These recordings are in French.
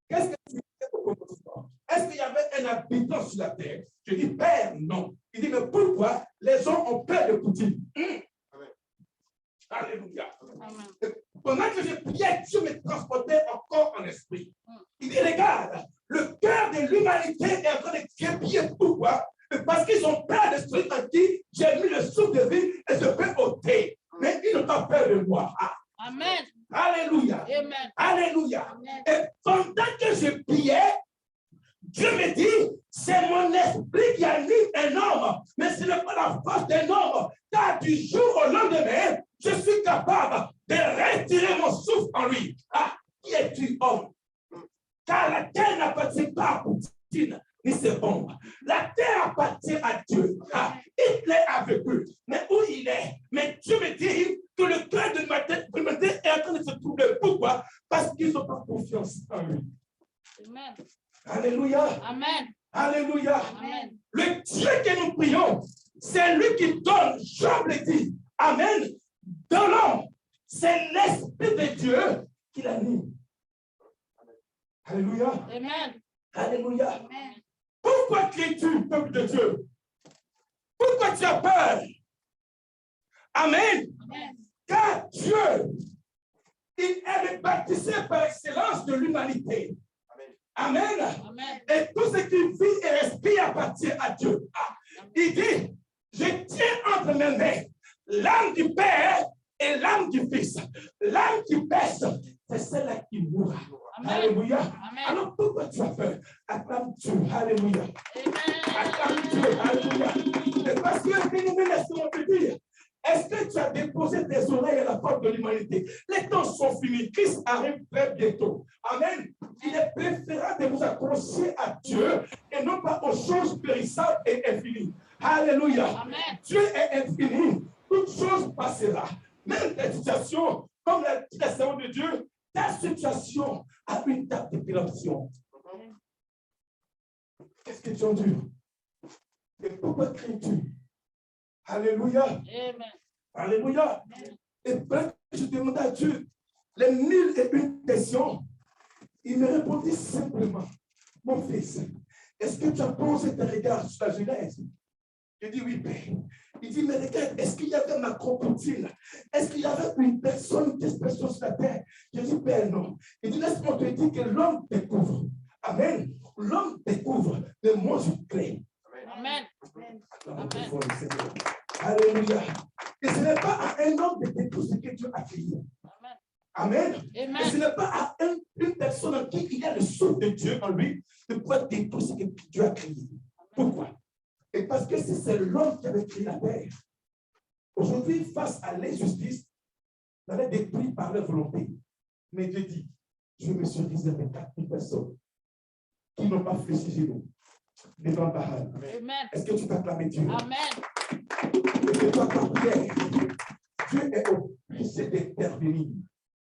qu'est-ce que tu fais au commencement? Est-ce qu'il y avait un habitant sur la terre? Je dis, Père, non. Il dit, mais pourquoi les gens ont peur de Poutine? Alléluia. Amen. Pendant que je priais, Dieu me transportait encore en esprit. Il dit, regarde, le cœur de l'humanité est en train de crépiller. Pourquoi? Parce qu'ils ont peur de celui en qui j'ai mis le souffle de vie et je peux ôter. Mais ils n'ont pas peur de moi. Amen. Alléluia. Amen. Alléluia. Amen. Et pendant que je priais, Dieu me dit, c'est mon esprit qui anime un homme, mais ce n'est pas la force d'un homme. Car du jour au lendemain, je suis capable de retirer mon souffle en lui. Ah, qui es-tu, homme? Car la terre n'appartient pas à Poutine, ni ses bombes. La terre appartient à Dieu. Ah, il est avec eux. Mais où il est? Mais Dieu me dit que le cœur de l'humanité est en train de se troubler. Pourquoi? Parce qu'ils n'ont pas confiance en lui. Amen. Alléluia. Amen. Alléluia. Amen. Le Dieu que nous prions, c'est lui qui donne, Job le dit. Amen. Dans l'homme, c'est l'Esprit de Dieu qui l'anime. Alléluia. Amen. Alléluia. Amen. Pourquoi cries-tu, peuple de Dieu? Pourquoi tu as peur? Amen. Amen. Car Dieu, il est le baptisé par excellence de l'humanité. Amen. Amen. Et tout ce qui vit et respire appartient à Dieu. Il dit, je tiens entre mes mains l'âme du Père et l'âme du Fils. L'âme qui baisse, c'est celle-là qui mourra. Amen. Alléluia. Amen. Alors pourquoi tu as peur? Acclame Dieu. Alléluia. Amen. Acclame Dieu. Alléluia. Et parce que bien-aimé, laisse-moi te dire, est-ce que tu as déposé tes oreilles à la porte de l'humanité? Les temps sont finis. Christ arrive très bientôt. Amen. Il est préférable de vous accrocher à Dieu et non pas aux choses périssables et infinies. Alléluia. Amen. Dieu est infini. Toute chose passera. Même ta situation, comme l'a dit la servante de Dieu, ta situation a une date de péremption. Qu'est-ce que tu endures? Et pourquoi cries-tu? Alléluia. Amen. Alléluia. Amen. Et bref, je demandais à Dieu les 1001 questions. Il me répondit simplement, mon fils, est-ce que tu as posé tes regards sur la Genèse? Je dis oui, Père. Il dit, mais regarde, est-ce qu'il y avait Macro-Poutine? Est-ce qu'il y avait une personne qui exprime sur la terre? Je dis, Père, non. Il dit, laisse-moi te dire que l'homme découvre. Amen. L'homme découvre, mais moi je crée. Amen. Amen. Alléluia. Et ce n'est pas à un homme de découvrir ce que Dieu a créé. Amen. Amen. Et ce n'est pas à une personne en qui il y a le souffle de Dieu en lui de pouvoir découvrir ce que Dieu a créé. Pourquoi? Et parce que si c'est l'homme qui avait créé la terre, aujourd'hui, face à l'injustice, on allait détruire par leur volonté. Mais Dieu dit, je me suis réservé 4000 personnes qui n'ont pas fléchi chez nous. Devant Baal. Est-ce que tu t'acclames Dieu? Amen. Et que toi, ta prière, Dieu est obligé d'intervenir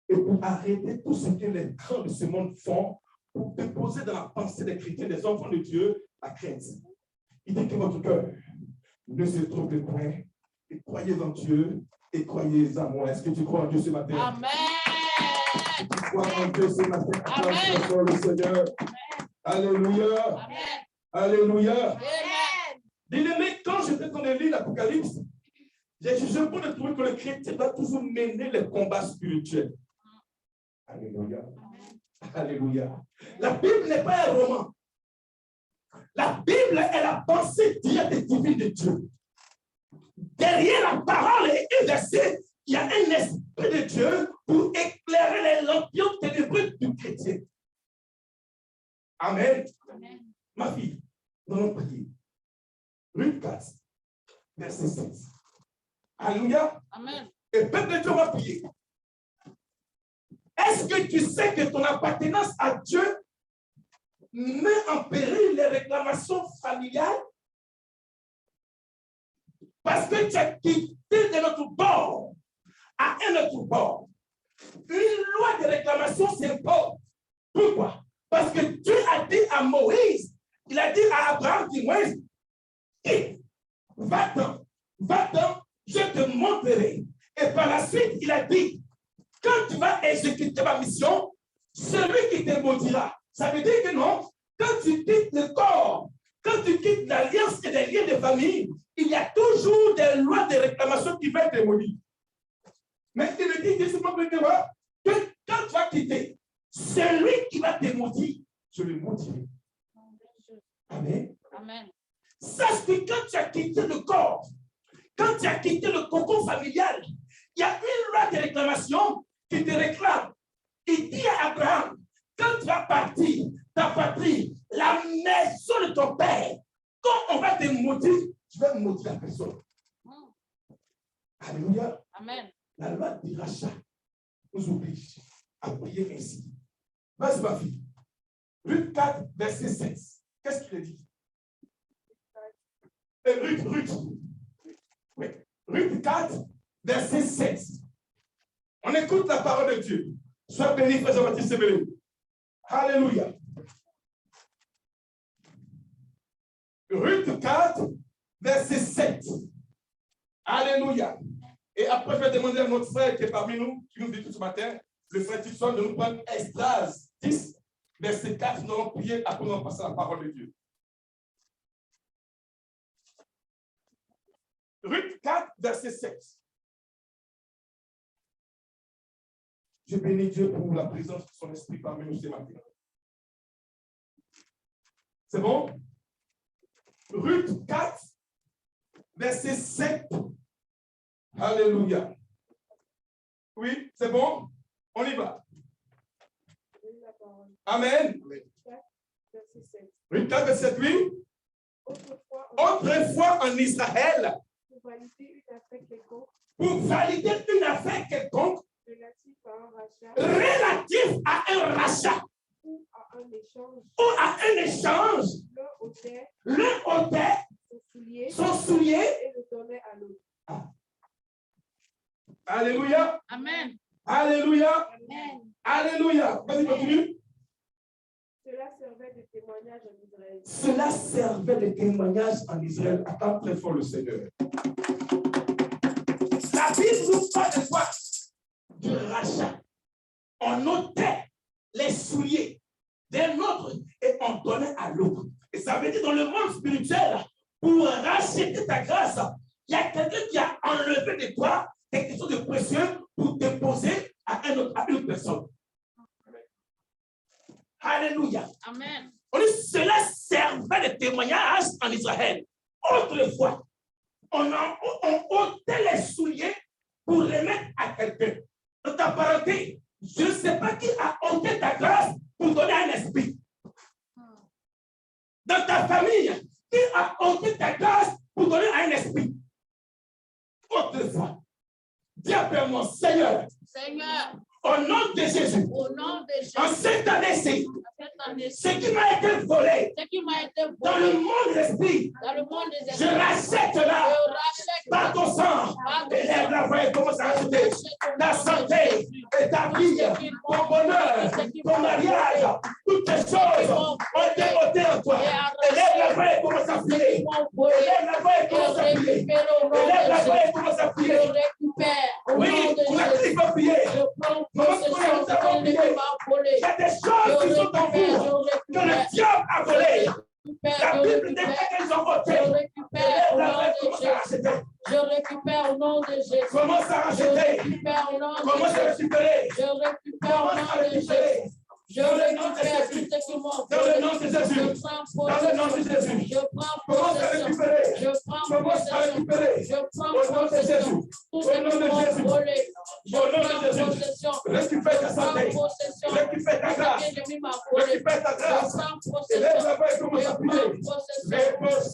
et pour arrêter tout ce que les grands de ce monde font pour déposer dans la pensée des chrétiens, des enfants de Dieu, la crainte. Il dit que votre cœur ne se trouble point et croyez en Dieu et croyez en moi. Est-ce que tu crois en Dieu ce matin? Amen. Tu crois en Dieu ce matin? Amen. Le Seigneur. Alléluia. Amen. Alléluia. Amen. Bien-aimé, quand j'étais en train de lire l'Apocalypse, j'ai jugé bon de trouver que le chrétien doit toujours mener les combats spirituels. Alléluia. Alléluia. La Bible n'est pas un roman. La Bible est la pensée directe et divine de Dieu. Derrière la parole et un verset, il y a un esprit de Dieu pour éclairer les lampions ténébreux du chrétien. Amen. Amen. Ma fille, nous allons prier. Luc 4, verset 6. Alléluia. Amen. Et peuple de Dieu va prier. Est-ce que tu sais que ton appartenance à Dieu met en péril les réclamations familiales? Parce que tu as quitté de notre bord à un autre bord. Une loi de réclamation s'impose. Pourquoi? Parce que Dieu a dit à Moïse, il a dit à Abraham, dis Moïse, va-t'en, je te montrerai. Et par la suite, il a dit, quand tu vas exécuter ma mission, celui qui te maudira, Ça veut dire que non, quand tu quittes le corps, quand tu quittes l'alliance et les liens de famille, il y a toujours des lois de réclamation qui vont être démolies. Mais il me dit que quand tu vas quitter, c'est lui qui va te maudire. Je le maudirai. Amen. Amen. Sache que quand tu as quitté le corps, quand tu as quitté le cocon familial, il y a une loi de réclamation qui te réclame. Il dit à Abraham, quand tu vas partir, ta patrie, la maison de ton père, quand on va te maudire, tu vas maudire la personne. Alléluia. Amen. La loi du rachat nous oblige à prier ainsi. Vas-y, ma fille. Ruth 4, verset 16. Qu'est-ce qu'il a dit? Ruth. Oui. Ruth 4, verset 16. On écoute la parole de Dieu. Sois béni, frère Jean-Baptiste Sebelé. Alléluia. Ruth 4, verset 7. Alléluia. Et après, je vais demander à notre frère qui est parmi nous, qui nous dit tout ce matin, le frère Tixon, de nous prendre Esdras 10, verset 4. Nous allons prier, après nous allons passer à la parole de Dieu. Ruth 4, verset 7. Je bénis Dieu pour la présence de son esprit parmi nous ce matin. C'est bon? Ruth 4, verset 7. Alléluia. Oui, c'est bon? On y va. Amen. Ruth 4, verset 7, oui. Autrefois en Israël, pour valider une affaire quelconque, relatif à un rachat ou à un échange, l'un ôtait son soulier et le donnait à l'autre. Alléluia. Amen. Alléluia. Amen. Alléluia. Vas-y, continue. Cela servait de témoignage en Israël. Cela servait de témoignage en Israël. Attends très fort le Seigneur. La Bible nous parle de quoi? Du rachat. On ôtait les souliers d'un autre et on donnait à l'autre. Et ça veut dire dans le monde spirituel, pour racheter ta grâce, il y a quelqu'un qui a enlevé de toi quelque chose de précieux pour déposer à une autre personne. Alléluia. Amen. On dit, cela servait de témoignage en Israël. Autrefois, on ôtait les souliers pour les mettre à quelqu'un. Dans ta parenté, je ne sais pas qui a ôté ta grâce pour donner un esprit. Dans ta famille, qui a ôté ta grâce pour donner un esprit. Autrefois, dis après mon Seigneur, Seigneur, au nom de Jésus, au nom de Jésus, en cette année-ci, ce qui m'a été volé ce qui m'a été dans le monde de l'esprit, dans le monde des je esprits, rachète là je rachète par ton sang. Élève la voix et commence à acheter ta santé et ta vie, ton bonheur, ton mariage, toutes les choses ont été ôtées en toi. Élève la voix et commence à prier. Élève la voix et commence à prier. Élève la voix et commence à prier. Oui, pour la il faut prier. Il y a des choses qui sont en vous que le diable a volées. La Bible dit qu'elles ont ôté. Élève la voix et commence à racheter. Je récupère au nom de Jésus. Commence à Je racheter. récupère au nom de Commence à Jésus. récupérer. Je récupère au nom de Jésus. Je récupère tout ce qui m'ont Dans le nom de Jésus. Je prends Dans le nom de possession. Jésus. Je prends Commence à possession. récupérer. Je prends Commence à possession. récupérer. Je prends Au nom de possession. Jésus. Tout Au ce nom qui de m'ont Jésus. volé. Je Au nom de prends Jésus. possession. Récupère ta Je prends santé. possession. Récupère ta Tout ce grâce. que l'ennemi m'a volé. Récupère ta Je grâce. prends Élève possession. la voix et commence Je à prends prier. possession.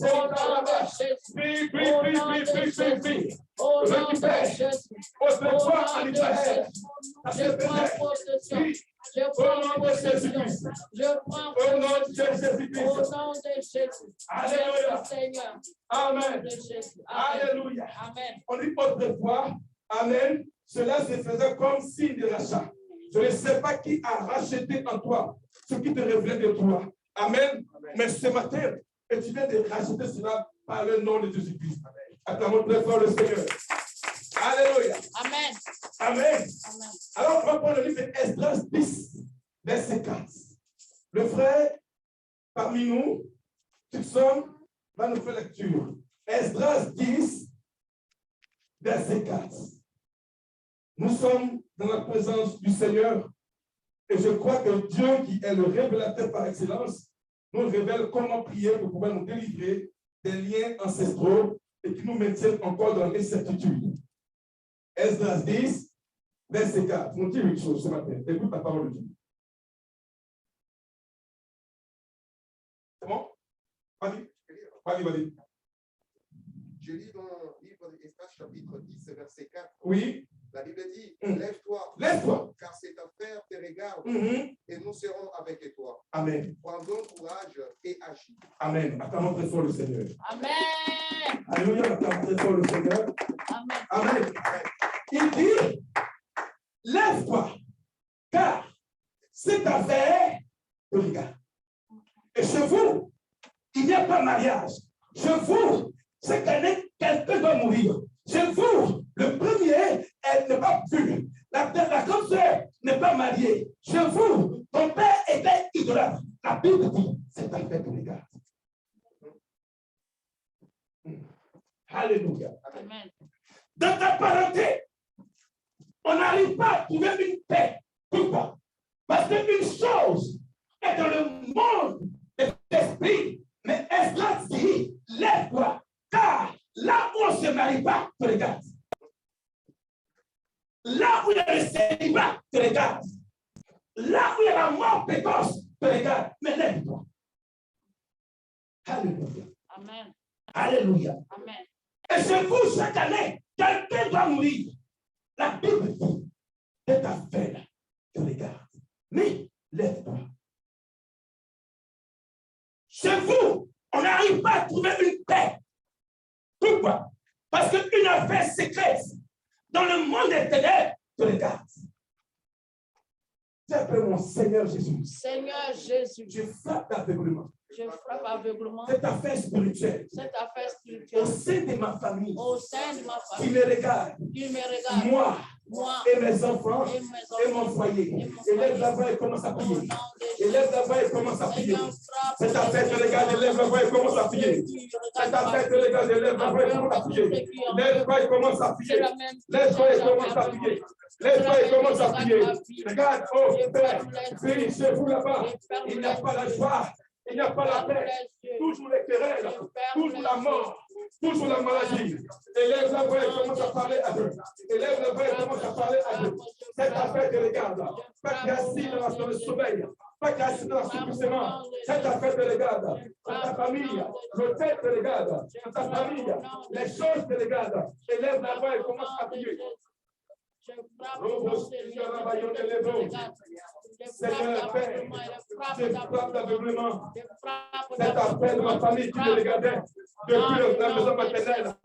Au nom de Jésus. Prie, prie, Au prie, nom prie, de prie, prie, prie. Jésus. Au nom de Récupère. Jésus. Autrefois Au en nom de Israël. Jésus. Ça se Je prends faisait. possession. Oui. Je Au prends nom de possession. Jésus-Christ. Je prends Au nom de possession. Au Jésus-Christ. nom de Jésus. Alléluia. Merci Seigneur. Au Amen. nom de Jésus. Amen. Alléluia. Amen. On dit autrefois, Amen, cela se faisait comme signe de rachat. Je ne sais pas qui a racheté en toi ce qui te révèle de toi. Amen. Mais ce matin, et tu viens de racheter cela par le nom de Jésus-Christ. Acclamons très fort le Seigneur. Alléluia. Amen. Amen. Amen. Alors, on va prendre le livre d'Esdras 10, verset 4. Le frère, parmi nous, Tucson, va nous faire lecture. Esdras 10, verset 4. Nous sommes dans la présence du Seigneur et je crois que Dieu, qui est le révélateur par excellence, nous révèle comment prier pour pouvoir nous délivrer des liens ancestraux et qui nous maintiennent encore dans l'incertitude. Esdras 10, verset 4. On dit une chose ce matin. Écoute la parole de Dieu. C'est bon? Vas-y. Vas-y. Je lis dans le livre d'Esdras, chapitre 10, verset 4. Oui. La Bible dit, lève-toi. Lève-toi. Car cette affaire te regarde et nous serons avec toi. Amen. Prends donc courage et agis. Amen. Acclamons très fort le Seigneur. Amen. Alléluia. Acclamons très fort le Seigneur. Amen. Amen. Il dit, lève-toi. Car cette affaire te regarde. Et chez vous, il n'y a pas mariage. Chez vous, cette année, quelqu'un doit mourir. Chez vous, le premier, elle n'est pas pure. La grande sœur n'est pas mariée. Chez vous, ton père était idolâtre. La Bible dit, c'est un fait de regarde. Alléluia. Amen. Dans ta parenté, on n'arrive pas à trouver une paix. Pourquoi? Parce qu'une chose est dans le monde de l'esprit. Mais Esdras dit, lève-toi, car là où on ne se marie pas, te regarde. Là où il y a le célibat, te regarde. Là où il y a la mort précoce, te regarde. Mais lève-toi. Alléluia. Amen. Alléluia. Amen. Et chez vous, chaque année, quelqu'un doit mourir. La Bible dit, cette affaire, te regarde. Mais lève-toi. Chez vous, on n'arrive pas à trouver une paix. Pourquoi? Parce qu'une affaire secrète dans le monde des ténèbres te regarde. J'appelle mon Seigneur Jésus. Seigneur Jésus, Je frappe d'aveuglement. je frappe aveuglement Cette affaire spirituelle cette affaire au spirituelle sein de ma famille au sein de ma qui famille me regarde. qui me regarde. Moi Moi et mes enfants et et mon foyer. Élève la voix et commence à au prier. nom de Élève la voix et commence à prier. Seigneur, frappe Cette affaire te regarde, élève la voix et commence à prier. Cette affaire te regarde, élève la voix et commence à prier. Lève-toi et commence à prier. Lève-toi et commence à prier. Lève-toi et commence à prier. Regarde, oh Père, prie chez vous là-bas. Il n'y a pas la joie, il n'y a pas la paix. Toujours les querelles, toujours la mort, toujours la maladie. Élève la voix et commence à parler à Dieu. Élève la voix et commence à parler à Dieu. Cette affaire te regarde. Pas qu'il y a assis dans le sommeil. Pas qu'il y a assis dans l'assouplissement. Cette affaire te regarde. Dans ta famille, l'hôtel te regarde. Dans ta famille, les choses te regardent. Élève la voix et commence à prier. Seigneur Père, je frappe d'aveuglement. Cette affaire de ma famille qui me regardait depuis la maison maternelle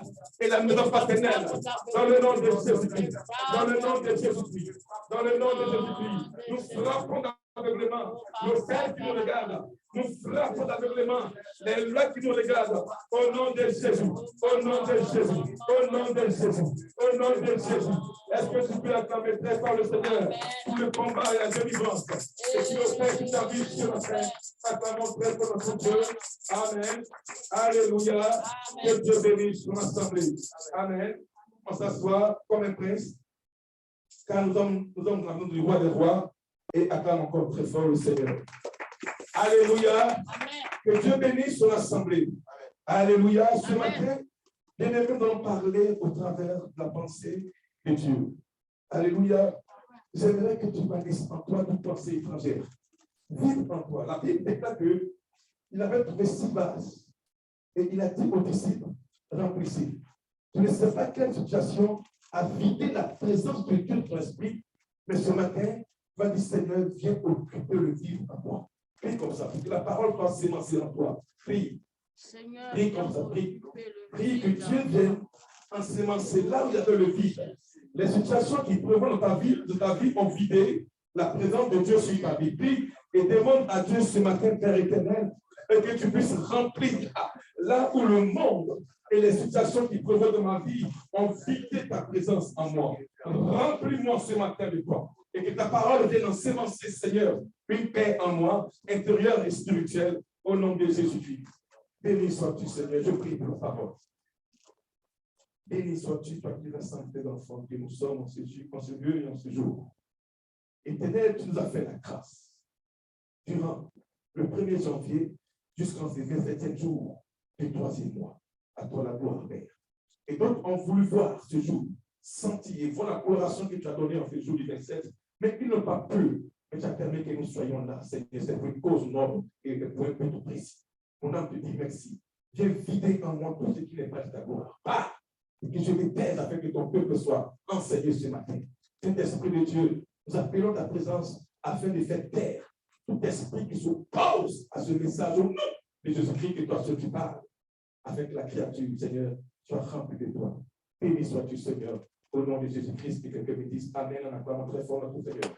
et la maison paternelle. Dans le nom de Jésus-Christ. Dans le nom de Jésus-Christ. Dans le nom de Jésus-Christ. Nous frappons d'aveuglement. Nos pères qui nous regardent. Nous frappons d'aveuglement. Les lois qui nous regardent. Au nom de Jésus. Au nom de Jésus. Au nom de Jésus. Au nom de Jésus. Est-ce que tu peux acclamer très fort le Seigneur pour le combat et la délivrance? Et puis au Père qui t'habite sur la terre, acclamons très fort notre Dieu. Amen. Alléluia. Que Dieu bénisse son assemblée. Amen. On s'assoit comme un prince, car nous sommes dans la maison du roi des rois, et acclame encore très fort le Seigneur. Alléluia. Que Dieu bénisse son assemblée. Alléluia. Ce matin, bien-aimés, nous allons parler au travers de la pensée de Dieu. Alléluia. J'aimerais que tu bannisse en toi toute pensée étrangère. Vive en toi. La Bible déclare qu'il avait trouvé 6 vases et il a dit aux disciples, remplissez. Je ne sais pas quelle situation a vidé la présence de Dieu dans ton esprit, mais ce matin, va dire Seigneur, viens occuper le vivre en moi. Prie comme ça, pour que la parole puisse s'émancer en toi. Prie. Seigneur, Prie comme ça, prie. Prie que Dieu vienne ensemencer là où il y avait le vide. Les situations qui prévoient de ta vie ont vidé la présence de Dieu sur ta vie. Prie et demande à Dieu ce matin, Père éternel, et que tu puisses remplir là où le monde et les situations qui prévoient de ma vie ont vidé ta présence en moi. Remplis-moi ce matin de toi. Et que ta parole vienne ensemencer, Seigneur, une paix en moi, intérieure et spirituelle, au nom de Jésus-Christ. Béni sois-tu, Seigneur. Je prie pour ta parole. Béni sois-tu, toi qui rassembles tes enfants, que nous sommes en ce lieu et en ce jour. Éternel, tu nous as fait la grâce. Durant le 1er janvier jusqu'en ce 27e jour du 3e mois. À toi la gloire, Père. Et donc, on voulu voir ce jour, sentir et voir la coloration que tu as donnée en ce jour du 27, mais ils n'ont pas pu. Mais tu as permis que nous soyons là, Seigneur. C'est pour une cause noble et pour un but précis. Mon âme te dit merci. Viens vider en moi tout ce qui n'est pas de ta gloire. Ah! Et que je m'éteins afin que ton peuple soit enseigné ce matin. Saint-Esprit de Dieu, nous appelons ta présence afin de faire taire tout esprit qui s'oppose à ce message au nom de Jésus-Christ que toi seul tu parles, afin que la créature, Seigneur, soit remplie de toi. Béni sois-tu, Seigneur, au nom de Jésus-Christ, que quelqu'un me dise Amen en acclamant très fort notre Seigneur.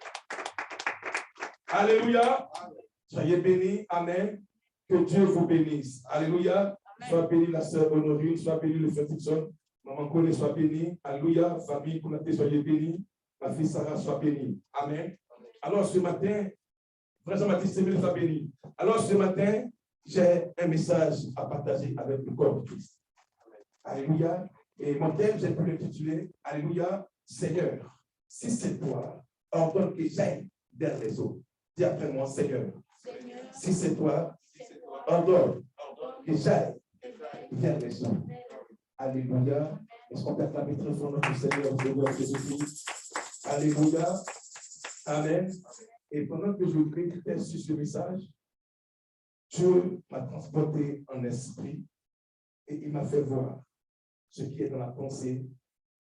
Alléluia. Soyez bénis. Amen. Que Dieu vous bénisse. Alléluia. Sois béni la sœur Honorine, sois béni le frère Dixon. Maman Collet, sois béni. Alléluia. Famille Konaté, soyez bénis. Ma fille Sarah, soit bénie. Amen. Alors ce matin, frère Jean-Baptiste Séville, sois béni. Alors ce matin, j'ai un message à partager avec le corps de Christ. Alléluia. Et mon thème, j'ai pu l'intituler Alléluia, Seigneur, si c'est toi, ordonne que j'aille vers les autres. Dis après moi, Seigneur, si c'est toi, ordonne que j'aille vers les autres. Alléluia. Est-ce qu'on peut acclamer très fort notre Seigneur, Seigneur Jésus-Christ? Alléluia. Amen. Et pendant que je méditais sur ce message, Dieu m'a transporté en esprit et il m'a fait voir ce qui est dans la pensée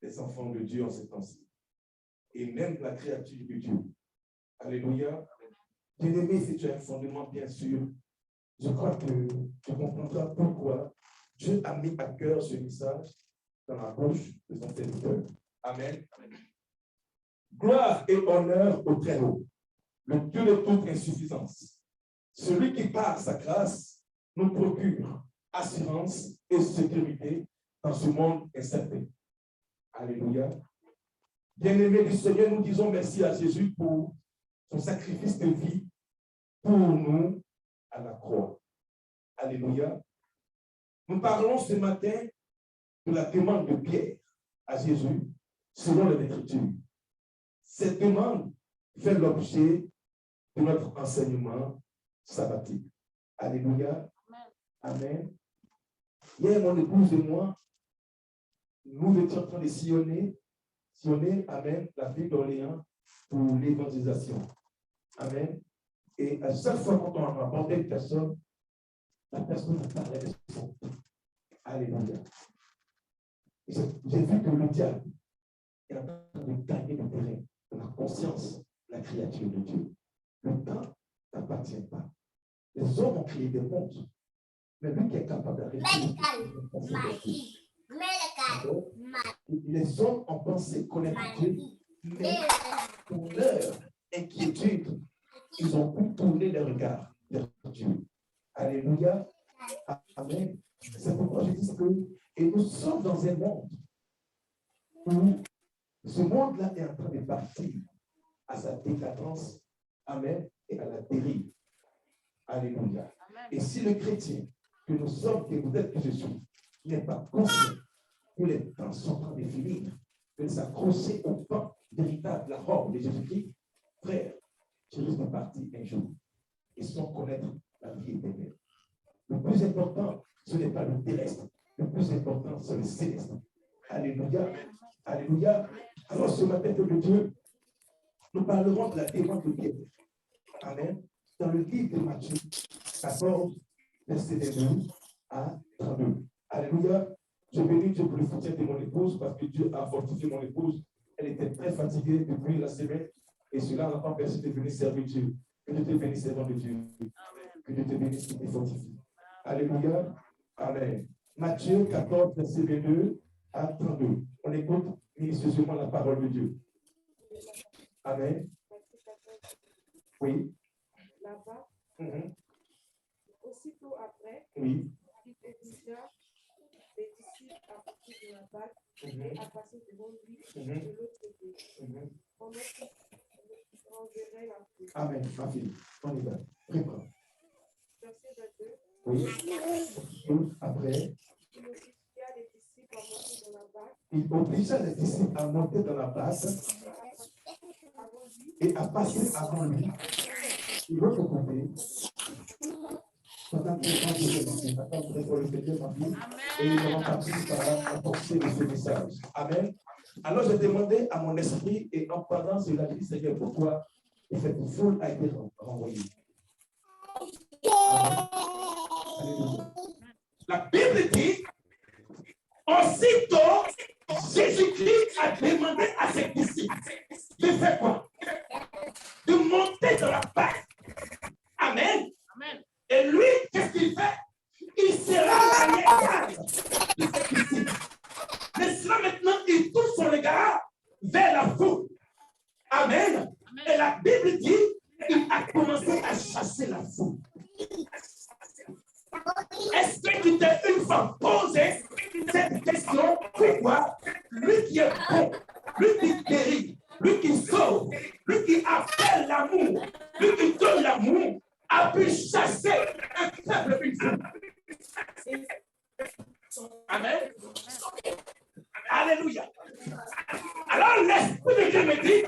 des enfants de Dieu en ces temps-ci. Et même la créature de Dieu. Alléluia. Bien-aimé, si tu as un fondement, bien sûr, je crois que tu comprendras pourquoi Dieu a mis à cœur ce message dans la bouche de son serviteur. Amen. Gloire et honneur au Très-Haut, le Dieu de toute insuffisance. Celui qui, par sa grâce, nous procure assurance et sécurité dans ce monde incertain. Alléluia. Bien-aimés du Seigneur, nous disons merci à Jésus pour son sacrifice de vie pour nous à la croix. Alléluia. Nous parlons ce matin de la demande de Pierre à Jésus selon l'Écriture. Cette demande fait l'objet de notre enseignement sabbatique. Alléluia. Amen. Hier, mon épouse et moi, nous étions en train de sillonner, amen, la ville d'Orléans pour l'évangélisation. Amen. Et à chaque fois quand on abordait une personne, la personne parlait de son temps. Alléluia. J'ai vu que le diable est en train de gagner le terrain de la conscience de la créature de Dieu. Le temps n'appartient pas. Les hommes ont créé des mondes, mais lui qui est capable d'arrêter les hommes ont pensé connaître Dieu, mais pour leur inquiétude, ils ont pu tourner les regards vers Dieu. Alléluia. Amen. C'est pourquoi je dis que et nous sommes dans un monde où ce monde-là est en train de partir à sa décadence, amen, et à la dérive. Alléluia. Amen. Et si le chrétien que nous sommes, que vous êtes, que je suis, n'est pas conscient que les temps sont en train de finir, de s'accrocher au pain véritable, la robe de Jésus-Christ, frère, tu risques de partir un jour et sans connaître la vie éternelle. Le plus important, ce n'est pas le terrestre. Le plus important, c'est le céleste. Alléluia. Alléluia. Alors, ce matin, de Dieu, nous parlerons de la demande de Pierre. Amen. Dans le livre de Matthieu 14, verset 22 à 32. Alléluia. Je bénis Dieu pour le soutien de mon épouse parce que Dieu a fortifié mon épouse. Elle était très fatiguée depuis la semaine et cela n'a pas empêché de venir servir Dieu. Que Dieu te bénisse, servant de Dieu. Que Dieu te bénisse et te fortifie. Alléluia. Amen. Matthieu 14, verset 22 à 32. On écoute minutieusement la parole de Dieu. Amen. Oui. Là-bas. Aussitôt après, Oui. il obligea les disciples à partir de la barque et à passer devant lui de l'autre côté. Pendant qu'ils mangerai la foule. Amen, ma fille. On y va. Prépare. Verset 22. Oui. Après, Il obligea les disciples à monter dans la barque il obligea les disciples à monter dans la barque et à passer avant lui. De l'autre côté, pendant que les gens disaient, attends, vous devez répéter ma vie, et ils n'ont pas pu apporter de ce message. Amen. Alors j'ai demandé à mon esprit, et en parlant sur la vie, Seigneur, pourquoi cette foule a été renvoyée. Alléluia. La Bible dit, aussitôt, Jésus-Christ a demandé à ses disciples de faire quoi? De monter dans la barque. Amen. Amen. Et lui, qu'est-ce qu'il fait? Il sera à l'égard de ses disciples. Mais cela maintenant, il tourne son regard vers la foule. Amen. Amen. Et la Bible dit, il a commencé à chasser la foule. Est-ce que tu t'es une fois posé cette question? Pourquoi lui qui est bon, lui qui guérit, lui qui sauve, lui qui appelle l'amour, lui qui donne l'amour, a pu chasser un peuple une foule? Amen. Alléluia. Alors l'Esprit de Dieu me dit,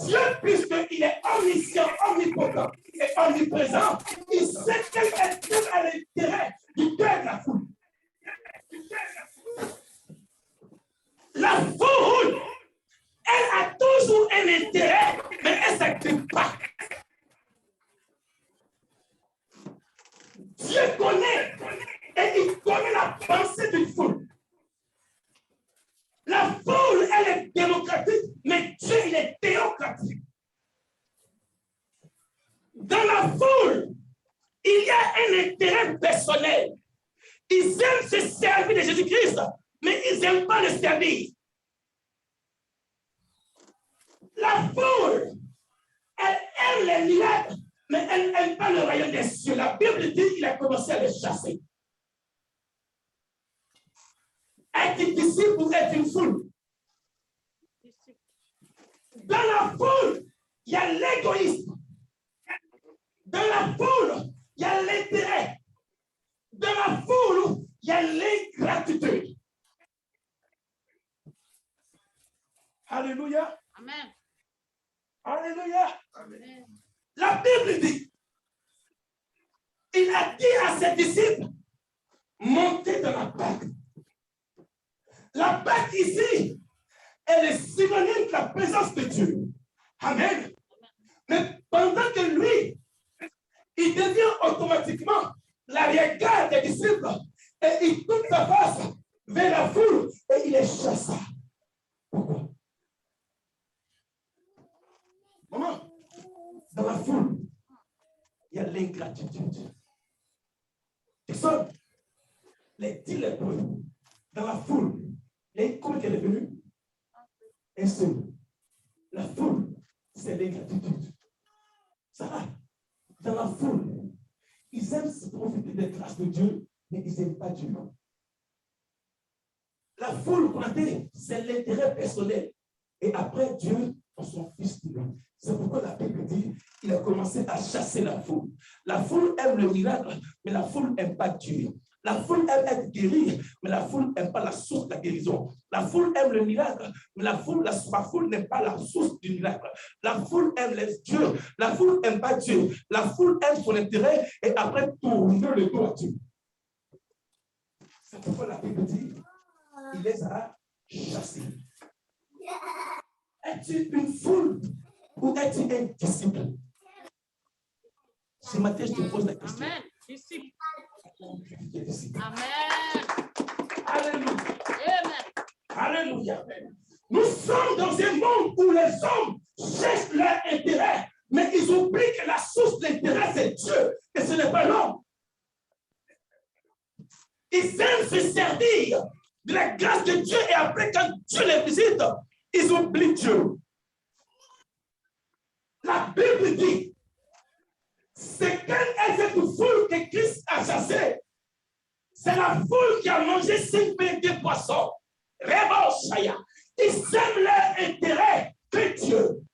Dieu, puisqu'il est omniscient, omnipotent et omniprésent, il sait quel est l'intérêt du cœur de la foule. La foule, elle a toujours un intérêt, mais elle ne s'active pas. Dieu connaît et il connaît la pensée d'une foule. La foule, elle est démocratique, mais Dieu, il est théocratique. Dans la foule, il y a un intérêt personnel. Ils aiment se servir de Jésus-Christ, mais ils n'aiment pas le servir. La foule, elle aime les miracles, mais elle n'aime pas le royaume des cieux. La Bible dit qu'il a commencé à les chasser. Être disciple ou être une foule. Dans la foule, il y a l'égoïsme. Dans la foule, il y a l'intérêt. Dans la foule, il y a l'ingratitude. Alléluia. Amen. Alléluia. Amen. La Bible dit, il a dit à ses disciples, montez dans la barque. La barque ici, elle est synonyme de la présence de Dieu. Amen. Mais pendant que lui, il devient automatiquement l'arrière-garde des disciples et il tourne sa face vers la foule et il les chasse. Pourquoi? Maman, dans la foule, il y a l'ingratitude. Tu sais, les 10 lépreux, dans la foule, et comment elle est venue? Un seul. La foule, c'est l'ingratitude. Ça va. Dans la foule, ils aiment se profiter des grâces de Dieu, mais ils n'aiment pas Dieu. La foule, c'est l'intérêt personnel. Et après, Dieu, en son Fils de l'homme. C'est pourquoi la Bible dit qu'il a commencé à chasser la foule. La foule aime le miracle, mais la foule n'aime pas Dieu. La foule aime être guérie, mais la foule n'aime pas la source de la guérison. La foule aime le miracle, mais la foule n'aime pas la source du miracle. La foule aime les dieux, la foule n'aime pas Dieu. La foule aime son intérêt et après tourner le dos à Dieu. C'est pourquoi la Bible dit il les a chassés. Es-tu une foule ou es-tu un disciple? Ce matin, je te pose la question. Amen. Disciple. Amen. Alléluia. Amen. Alléluia. Nous sommes dans un monde où les hommes cherchent leur intérêt, mais ils oublient que la source de l'intérêt, c'est Dieu, et ce n'est pas l'homme. Ils aiment se servir de la grâce de Dieu, et après, quand Dieu les visite, ils oublient Dieu. La Bible dit, c'est quelle est cette foule que Christ a chassée? C'est la foule qui a mangé 5 pains de poissons. Ils aiment leur intérêt que Dieu. La Bible dit,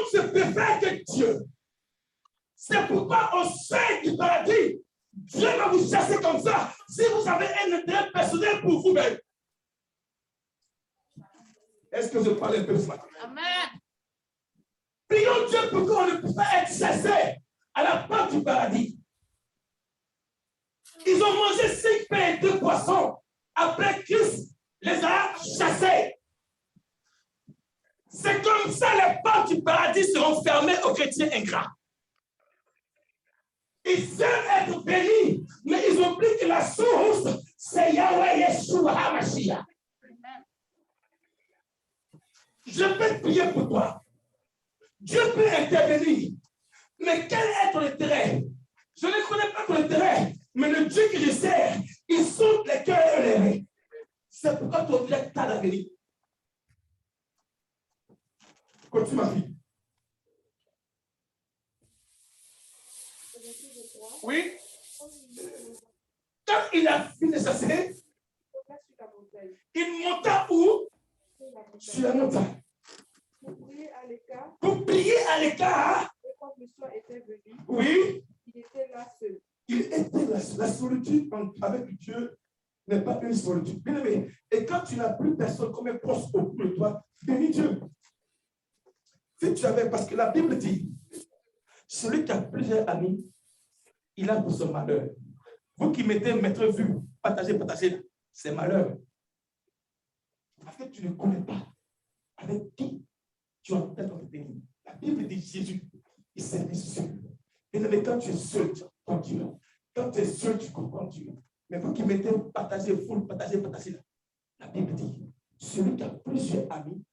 se préfère que Dieu. C'est pourquoi au sein du paradis, Dieu va vous chasser comme ça si vous avez un intérêt personnel pour vous-même. Est-ce que je parle un peu ce matin? Amen. Prions Dieu pour qu'on ne puisse pas être chassé à la porte du paradis. Ils ont mangé 5 pains et 2 poissons. Après Christ les a chassés. C'est comme ça les portes du paradis seront fermées aux chrétiens ingrats. Ils aiment être bénis, mais ils oublient que la source, c'est Yahweh Yeshua HaMashiach. Je vais prier pour toi. Dieu peut intervenir. Mais quel est ton intérêt? Je ne connais pas ton intérêt, mais le Dieu que je sers, il saute les cœurs et les reins. C'est pourquoi tu objectes à l'avenir. Continue ma fille. Oui. Quand il a fini de chasser, il monta où? Sur la montagne. Pour prier à l'écart. Pour prier à l'écart. Et quand le soir était venu, Oui. il était là seul. Il était là. La solitude avec Dieu n'est pas une solitude. Bien aimé, et quand tu n'as plus personne comme un poste autour de toi, bénis Dieu. Si tu avais, parce que la Bible dit, celui qui a plusieurs amis, il a pour son malheur. Vous qui mettez maître vue, partagez, c'est malheur. Parce que tu ne connais pas avec qui tu as peut-être entretenu. La Bible dit Jésus, il s'est mis seul. Et quand tu es seul, tu comprends Dieu. Quand tu es seul, tu comprends Dieu. Mais vous qui mettez partagez, la Bible dit, celui qui a plusieurs amis,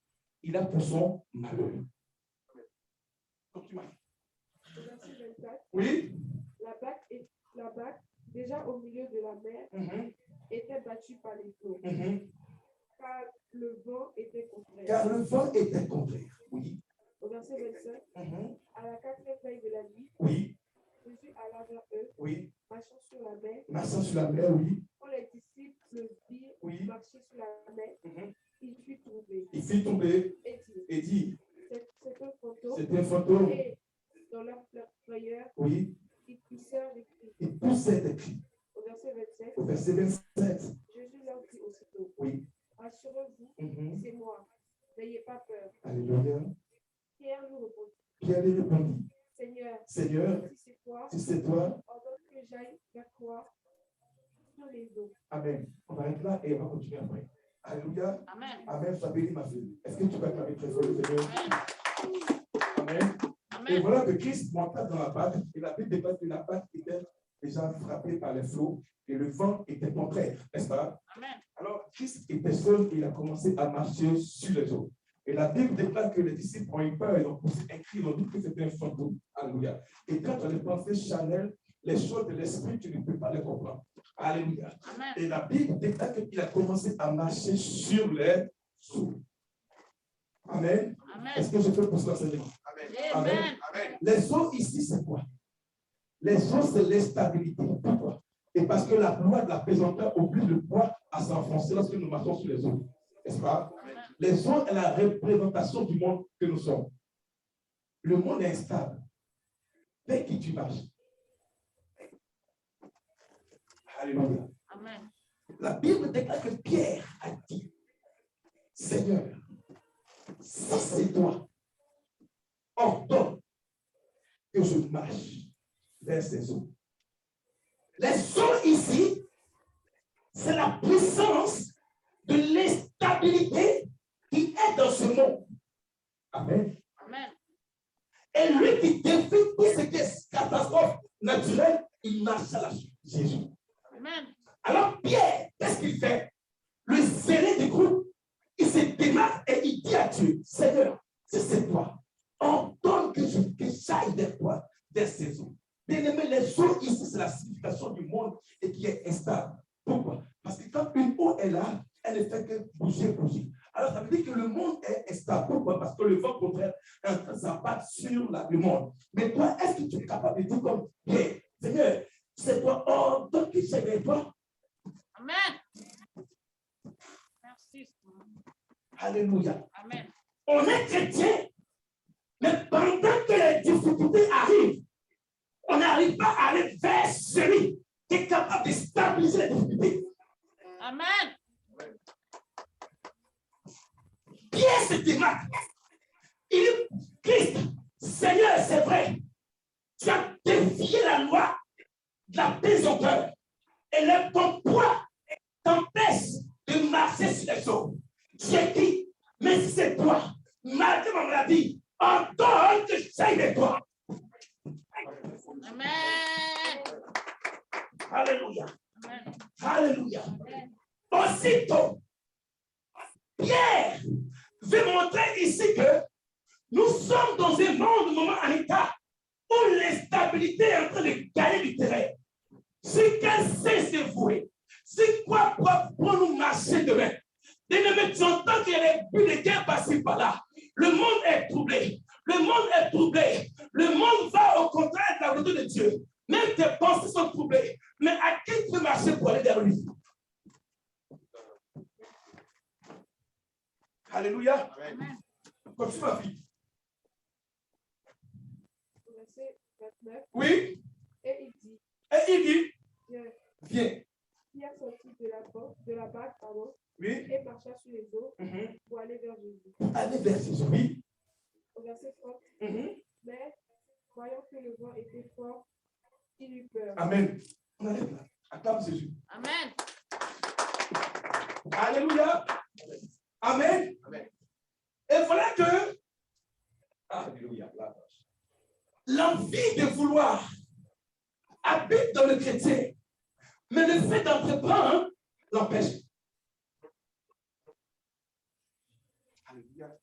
il a pour son malheur. Verset 24. Oui. La barque, déjà au milieu de la mer, était battue par les flots. Car le vent était contraire. Oui. Au verset 25, à la 4e veille de la nuit, oui. Jésus alla vers eux, oui. marchant sur la mer. Oui. Quand les disciples le virent marcher sur la mer, il fut tombé. Et dit, c'est un fantôme. c'est un fantôme. Et dans leur frayeur, Oui. ils poussèrent des cris. Au verset 27. Jésus leur dit aussitôt, oui. Rassurez-vous, c'est moi. N'ayez pas peur. Alléluia. Pierre lui répondit, Seigneur, si c'est toi, ordonne que j'aille vers toi sur les eaux. Amen. On va être là et on va continuer après. Alléluia. Amen. Amen. Sois béni, ma fille. Est-ce que tu peux acclamer très fort le Seigneur? Amen. Amen. Et voilà que Christ monta dans la barque et la Bible déclare que la barque était déjà frappée par les flots et le vent était contraire, n'est-ce pas? Amen. Alors, Christ était seul et il a commencé à marcher sur les eaux. Et la Bible déclare que les disciples ont eu peur, ils ont poussé un cri, ils ont dit que c'était un fantôme. Alléluia. Et quand tu as les pensées charnelles, les choses de l'esprit, tu ne peux pas les comprendre. Alléluia. Amen. Et la Bible déclare qu'il a commencé à marcher sur les eaux. Amen. Amen. Est-ce que je peux pousser l'enseignement? Amen. Amen. Les eaux ici, c'est quoi? Les eaux, c'est l'instabilité. Pourquoi? Et parce que la loi de la pesanteur oblige le poids à s'enfoncer lorsque nous marchons sur les eaux. N'est-ce pas? Amen. Les eaux est la représentation du monde que nous sommes. Le monde est instable. Vers qui tu marches? Alléluia. Amen. La Bible déclare que Pierre a dit, Seigneur, si c'est toi, ordonne que je marche vers ces eaux. Les eaux ici, c'est la puissance de l'instabilité qui est dans ce monde. Amen. Amen. Et lui qui défie tout ce qui est catastrophe naturelle, il marche à la suite. Jésus. Amen. Alors Pierre, qu'est-ce qu'il fait? Le zélé du groupe, il se démarque et il dit à Dieu, Seigneur, si c'est toi, ordonne que j'aille vers toi, vers ces eaux. Bien aimé, les eaux ici, c'est la signification du monde et qui est instable. Pourquoi? Parce que quand une eau est là, elle ne fait que bouger. Alors ça veut dire que le monde est instable. Pourquoi? Parce que le vent contraire est en train de s'abattre sur le monde. Mais toi, est-ce que tu es capable de dire comme, hey, Seigneur, c'est toi, ordonne que j'aille vers toi? Amen. Merci. Alléluia. Amen. On est chrétien, Mais pendant que les difficultés arrivent, on n'arrive pas à aller vers celui qui est capable de stabiliser les difficultés. Amen. Pierre se démarque. Il dit, Christ, Seigneur, c'est vrai, tu as défié la loi de la pesanteur. Et ton poids t'empêche de marcher sur les eaux. J'ai dit, mais si c'est toi, malgré ma maladie, ordonne que j'aille de toi. Amen. Alléluia. Amen. Alléluia. Aussitôt, Pierre veut montrer ici que nous sommes dans un moment en état où l'instabilité est en train de gagner du terrain. Si quelqu'un sait se vouer, c'est quoi pour nous marcher demain? Bien-aimé, tu entends qu'il y a des buts de guerre passés par là. Le monde est troublé. Le monde est troublé. Le monde va au contraire de la volonté de Dieu. Même tes pensées sont troublées. Mais à qui tu peux marcher pour aller vers lui? Alléluia. Amen. Comme tu ma fille. Verset 29. Oui. Et il dit, Viens. Viens. Pierre sortit de la barque, Oui. et marcha sur les eaux pour aller vers Jésus. Allez vers Jésus. Oui. Au verset 30. Mais, voyant que le vent était fort, il eut peur. Amen. On arrête là. Acclame Jésus. Amen. Alléluia. Amen. Amen. Et voilà que, alléluia, l'envie de vouloir habite dans le chrétien, mais le fait d'entreprendre l'empêche. Alléluia.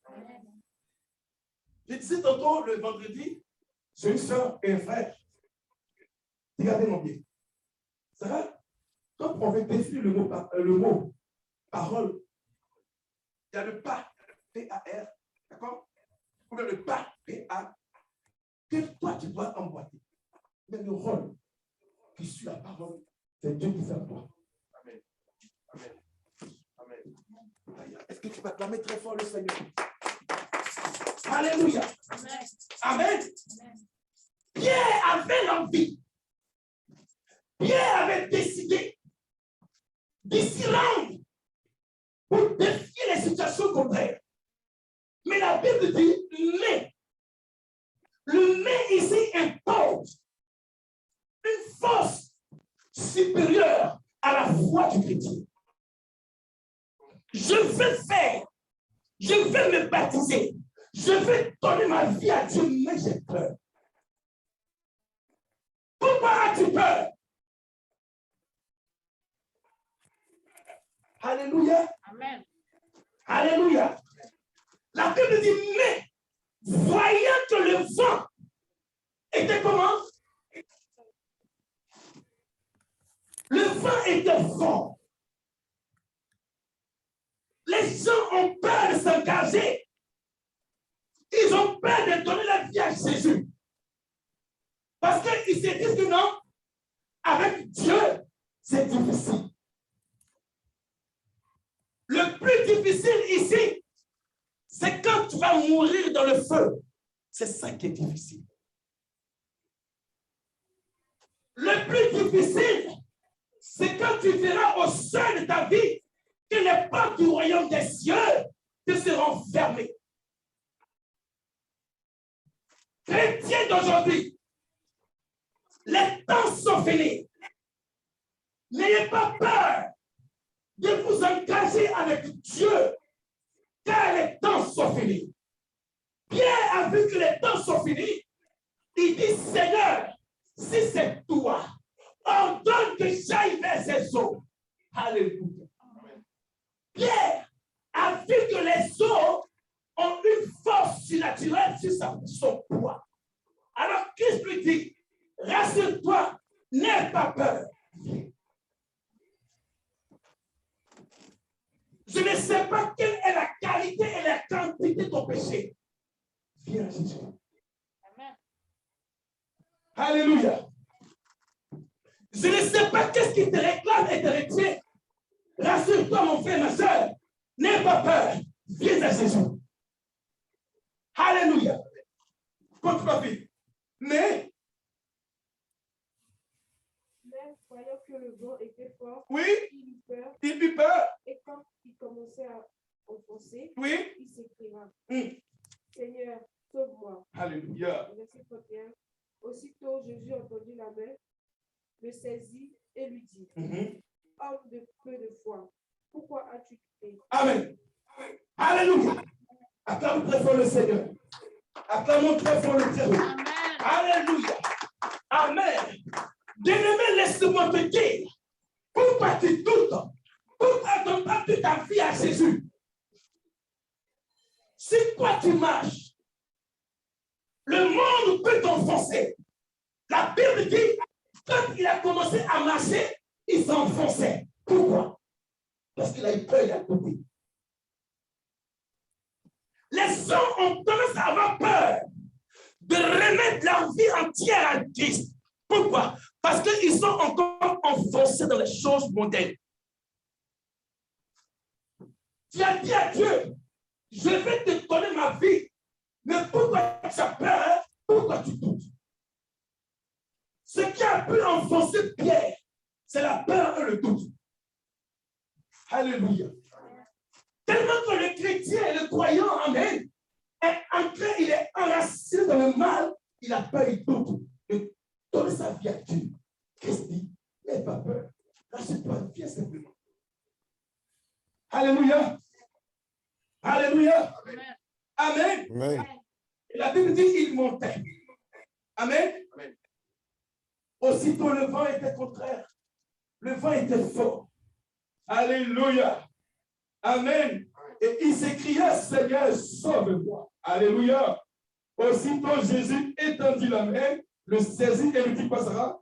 Je disais tantôt le vendredi, j'ai une soeur et un frère. Regardez mon pied. Ça va? Quand on veut définir le mot parole, il y a le pas, P-A-R, d'accord? Ou bien le pas, P-A, que toi tu dois emboîter. Mais le rôle qui suit la parole, c'est Dieu qui fait en toi. Amen. Amen. Amen. Est-ce que tu peux acclamer très fort le Seigneur? Alléluia. Amen. Amen. Pierre avait l'envie. Pierre avait décidé de s'y rendre pour défier les situations contraires. Mais la Bible dit mais. Le mais ici impose une force supérieure à la foi du chrétien. Je veux faire, je veux me baptiser, je veux donner ma vie à Dieu, mais j'ai peur. Pourquoi as-tu peur? Alléluia. Amen. Alléluia. La Bible dit, mais voyant que le vent était comment? Le vent était fort. Les gens ont peur de s'engager. Ils ont peur de donner la vie à Jésus. Parce qu'ils se disent que non, avec Dieu, c'est difficile. Le plus difficile ici, c'est quand tu vas mourir dans le feu. C'est ça qui est difficile. Le plus difficile, c'est quand tu verras au sein de ta vie que les portes du royaume des cieux te seront fermées. Chrétiens d'aujourd'hui, les temps sont finis. N'ayez pas peur de vous engager avec Dieu, car les temps sont finis. Pierre a vu que les temps sont finis. Il dit, Seigneur, si c'est toi, ordonne que j'aille vers ces eaux. Alléluia. Pierre a vu que les eaux ont une force surnaturelle sur son poids. Alors Christ lui dit, rassure-toi, n'aie pas peur. Je ne sais pas quelle est la qualité et la quantité de ton péché. Viens à Jésus. Amen. Alléluia. Je ne sais pas qu'est-ce qui te réclame et te retient. Rassure-toi, mon frère, ma soeur. N'aie pas peur. Viens à Jésus. Alléluia. contre ma fille. Mais, voyant que le vent était fort, oui, il eut peur. Et quand il commençait à enfoncer, oui, il s'écria, Seigneur, sauve-moi. Alléluia. Verset 31. Aussitôt Jésus entendit la main, le saisit et lui dit, homme de peu de foi, pourquoi as-tu douté? Amen. Alléluia. Acclame très fort le Seigneur. Acclamons très fort le Seigneur. Alléluia. Amen. Bien-aimé, laisse-moi te dire, pourquoi tu doutes? Pourquoi tu n'as pas toute ta vie à Jésus? Si toi tu marches, le monde peut t'enfoncer. La Bible dit, quand il a commencé à marcher, il s'enfonçait. Pourquoi? Parce qu'il a eu peur, il a douté. Les gens ont tendance à avoir peur de remettre leur vie entière à Christ. Pourquoi? Parce qu'ils sont encore enfoncés dans les choses mondaines. Tu as dit à Dieu, je vais te donner ma vie. Mais pourquoi tu as peur? Pourquoi tu doutes? Ce qui a pu enfoncer Pierre, c'est la peur et le doute. Alléluia. Tellement que le chrétien et le croyant, amen, est entré, il est enraciné dans le mal, il a peur, il doute de donner sa vie à Dieu. Christ dit, n'aie pas peur. Rassure-toi, viens simplement. Alléluia. Alléluia. Amen. Amen. Et la Bible dit, il montait. Amen. Amen. Aussitôt, le vent était contraire. Le vent était fort. Alléluia. Amen. Et il s'écria, Seigneur, sauve-moi. Alléluia. Aussitôt, Jésus étendit la main, le saisit et lui dit quoi, Sarah?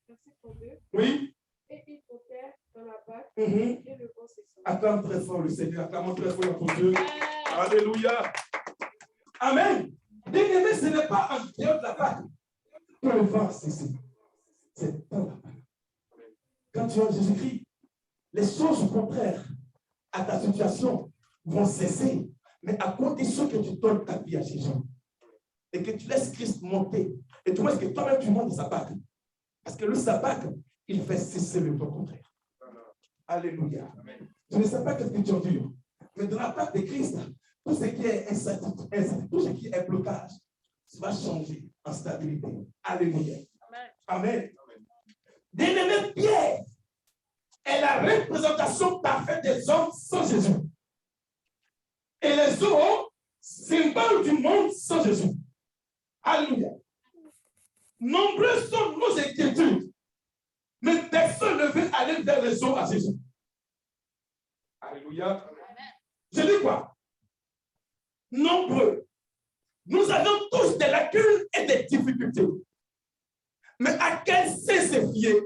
Verset 32. Oui. Et ils montèrent dans la barque Et le vent cessa. acclame très fort le Seigneur. Acclame très fort notre Dieu. Alléluia. Amen. Bien-aimé, ce n'est pas en dehors de la barque que le vent cesse. C'est dans la barque. Quand tu as Jésus-Christ, les choses contraires à ta situation vont cesser, mais à condition que tu donnes ta vie à Jésus et que tu laisses Christ monter. Et tu vois que toi-même tu montes de sa barque. Parce que le sabbat, il fait cesser le vent contraire. Alléluia. Je ne sais pas ce que tu endures, mais dans la barque de Christ, tout ce qui est incertitude, tout ce qui est blocage, ça va changer en stabilité. Alléluia. Amen. Bien-aimé, Pierre est la représentation parfaite des hommes sans Jésus. Et les eaux, symbole du monde sans Jésus. Alléluia. Nombreuses sont nos inquiétudes, mais personne ne veut aller vers les eaux à Jésus. Alléluia. Je dis quoi? Nombreux. Nous avons tous des lacunes et des difficultés. Mais à quel sait se fier?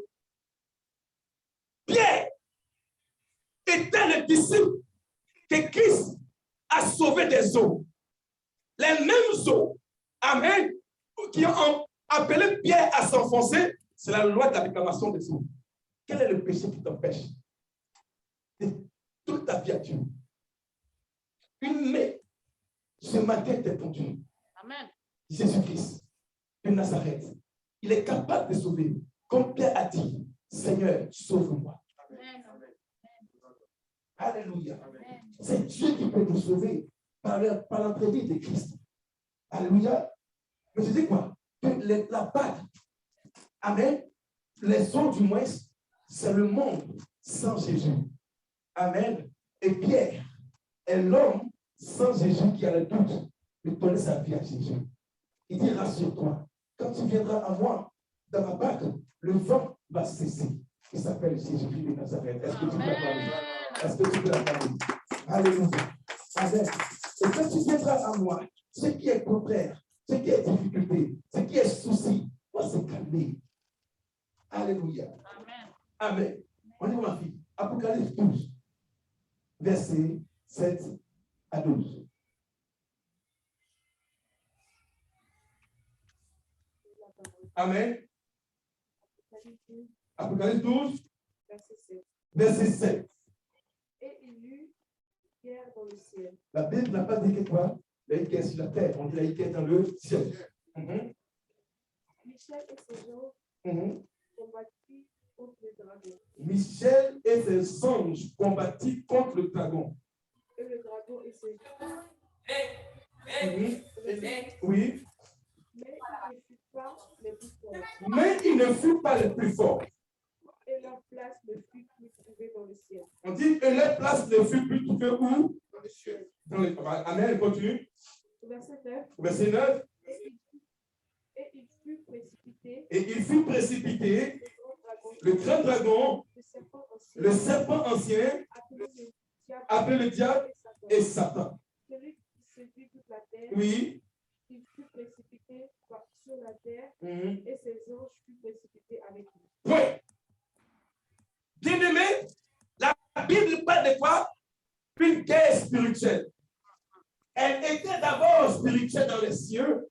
Pierre était le disciple que Christ a sauvé des eaux. Les mêmes eaux, amen, qui ont appelé Pierre à s'enfoncer, c'est la loi de la réclamation des eaux. Quel est le péché qui t'empêche de toute ta vie à Dieu? Une main, ce matin t'est tendue. Amen. Jésus-Christ de Nazareth, il est capable de sauver. Comme Pierre a dit, Seigneur, sauve-moi. Alléluia. C'est Dieu qui peut nous sauver par l'entremise de Christ. Alléluia. Mais je dis quoi? Que la barque, amen, les eaux du moins, c'est le monde sans Jésus. Amen. Et Pierre est l'homme sans Jésus qui a le doute de donner sa vie à Jésus. Il dit, rassure-toi, quand tu viendras à moi, dans ma barque, le vent va cesser. Il s'appelle Jésus-Christ de Nazareth. Est-ce que tu peux l'acclamer? Est-ce que tu peux l'acclamer? Alléluia. Amen. Et quand tu viendras à moi, ce qui est contraire, ce qui est difficulté, ce qui est souci, va se calmer. Alléluia. Amen. Amen. On y va, ma fille. Apocalypse 12, versets 7 à 12. Amen. Apocalypse 12, verset 7. Et il eut Pierre dans le ciel. La Bible n'a pas dit que quoi? laïque est sur la terre. On dit laïque est dans le ciel. Michel et ses anges combattirent contre le dragon. Michel et ses anges combattirent contre le dragon. Et le dragon et ses Oui. Mais il ne fut pas les plus forts. Mais il ne fut pas le plus fort. Et leur place ne fut plus trouvée dans le ciel. On dit et leur place ne fut plus trouvée où? Dans les cieux. Amen, continue. Verset 9. Verset 9. Et il fut précipité. Et il fut précipité, le grand dragon, le serpent ancien, appelé le diable et Satan. Celui qui séduit toute la terre. Oui. Il fut précipité sur la terre et ses anges furent précipités avec lui. Oui. Bien-aimé, la Bible parle de quoi? Une guerre spirituelle. Elle était d'abord spirituelle dans les cieux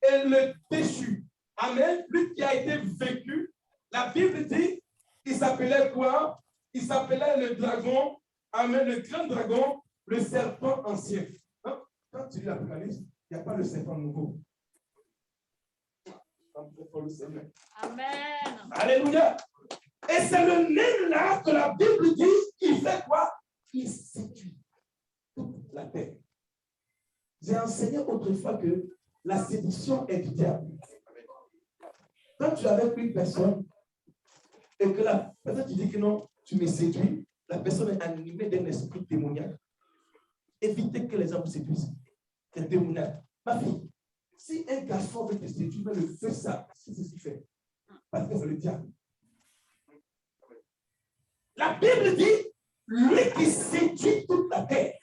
et le déchu. Amen. Lui qui a été vaincu, la Bible dit, il s'appelait quoi? Il s'appelait le dragon, amen, le grand dragon, le serpent ancien. Hein? Quand tu lis l'Apocalypse, il n'y a pas le serpent nouveau. Amen. Alléluia. Et c'est le même là que la Bible dit, il fait quoi? Il séduit toute la terre. J'ai enseigné autrefois que la séduction est du diable. Quand tu es avec une personne et que la personne te dit que non, tu me séduis, la personne est animée d'un esprit démoniaque. Évitez que les hommes séduisent. C'est démoniaque. Ma fille, si un garçon veut te séduire, le fait ça, c'est ce qu'il fait. Parce que c'est le diable. La Bible dit, lui qui séduit toute la terre.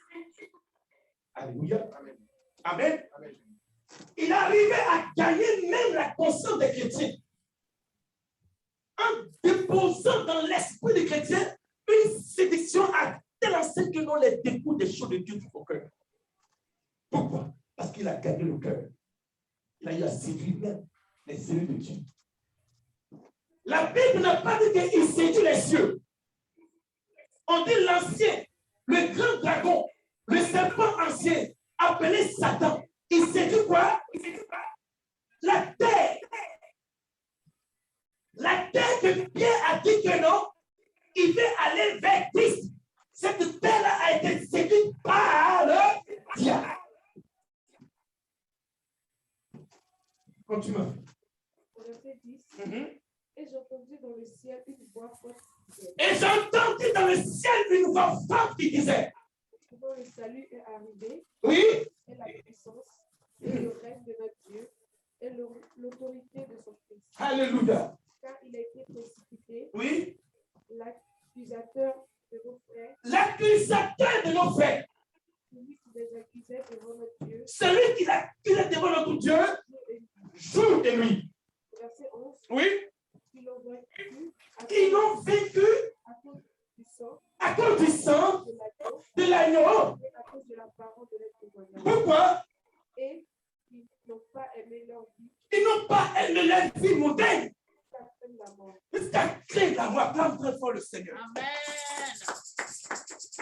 Alléluia. Amen. Amen. Amen. Il arrivait à gagner même la conscience des chrétiens en déposant dans l'esprit des chrétiens une séduction à tel enseigne que l'on les découvre des choses de Dieu au cœur. Pourquoi? Parce qu'il a gagné le cœur. Il a eu à séduire même les cellules de Dieu. La Bible n'a pas dit qu'il séduit les cieux. On dit l'ancien, le grand dragon, le serpent ancien, appelé Satan. Il séduit quoi? La terre. La terre que Pierre a dit que non, il veut aller vers Christ. Cette terre-là a été séduite par le diable. Continue. Verset 10. Et j'entendis dans le ciel une voix forte qui disait. Et j'entendis dans le ciel une voix forte qui disait. Dont le salut est arrivé. Oui. Et la puissance, et le règne de notre Dieu, et l'autorité de son Christ. Alléluia. Car il a été précipité. Oui. L'accusateur de nos frères. L'accusateur de nos frères. Celui qui les accusait devant notre Dieu. Celui qui l'accusait devant notre Dieu. Jour et nuit. Verset 11. Oui. Ils l'ont vaincu. À cause du sang. À cause du sang. De l'agneau. Et à cause de la parole de leur témoignage. Pourquoi? Et ils n'ont pas aimé leur vie. Ils n'ont pas aimé leur vie mondaine. Jusqu'à créer la mort. Acclame très fort le Seigneur. Amen.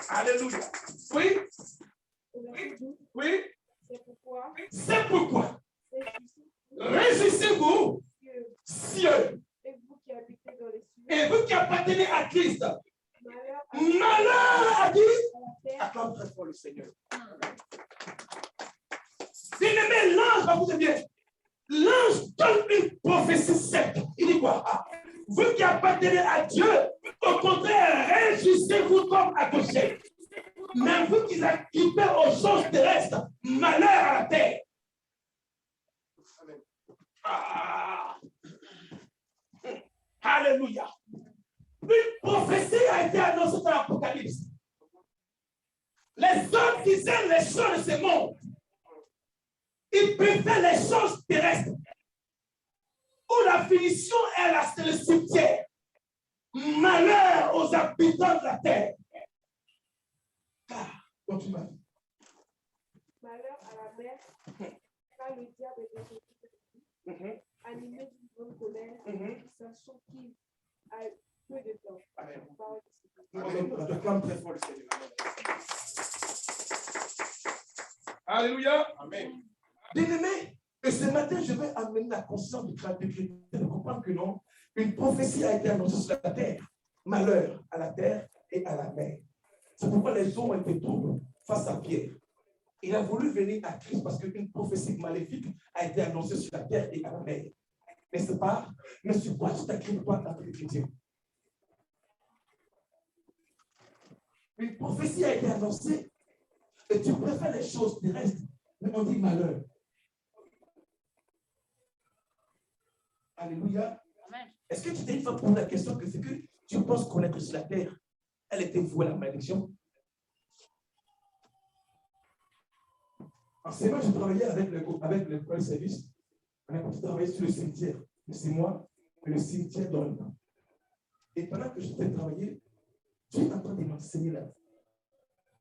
Alléluia. Oui. Oui. C'est pourquoi. Réjouissez-vous, cieux. Et vous qui habitez dans les cieux. Et vous qui appartenez à Christ. Malheur à qui? Acclame très fort le Seigneur. Bien-aimé, l'ange, va vous bien. L'ange donne une prophétie sec. Il dit quoi? Vous qui appartenez à Dieu, au contraire, réjouissez-vous comme accouchés. Mais vous qui occupez aux choses terrestres, malheur à la terre. Alléluia. Une prophétie a été annoncée dans l'Apocalypse. Les hommes qui aiment les choses de ce monde, ils préfèrent les choses terrestres. Où la finition est là, c'est le cimetière. Malheur aux habitants de la terre. Continue. Malheur à la mer, car le diable est descendu, animé d'une grande colère, sachant qu'il a peu de temps. Amen. Amen. Je clame très fort le Seigneur. Alléluia. Amen. Bien-aimé, et ce matin, je vais amener la conscience du chrétien de comprendre que non, une prophétie a été annoncée sur la terre. Malheur à la terre et à la mer. C'est pourquoi les eaux ont été troubles face à Pierre. Il a voulu venir à Christ parce qu'une prophétie maléfique a été annoncée sur la terre et à la mer. N'est-ce pas? Mais sur quoi tu t'inquiètes toi en tant que chrétien? Une prophétie a été annoncée et tu préfères les choses terrestres, mais on dit malheur. Alléluia. Amen. Est-ce que tu t'es une fois posé la question que ce que tu penses connaître sur la terre, elle était vouée à la malédiction? En ce moment, je travaillais avec le service. On a continué à travailler sur le cimetière. C'est moi, mais le cimetière donne. Et pendant que je t'ai travaillé, Dieu est en train de m'enseigner là.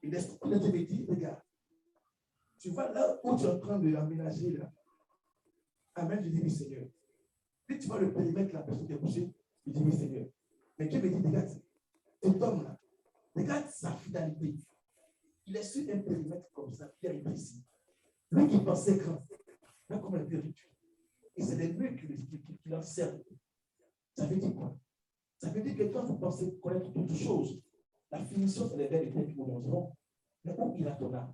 Et l'esprit de Dieu me dit, regarde, tu vois là où tu es en train de l'aménager là. Amen, je dis oui Seigneur. Puis tu vois le périmètre de la personne qui est couchée, je dis oui Seigneur. Mais Dieu me dit, regarde, cet homme là, regarde sa fidélité. Il est sur un périmètre comme ça, bien précis. Lui qui pensait grand, là comme un vérité. Et c'est les murs qui l'en servent. Ça veut dire quoi? Ça veut dire que quand vous pensez connaître toutes choses, la finition, c'est les vérités qui vous montreront. Mais où ira ton âme?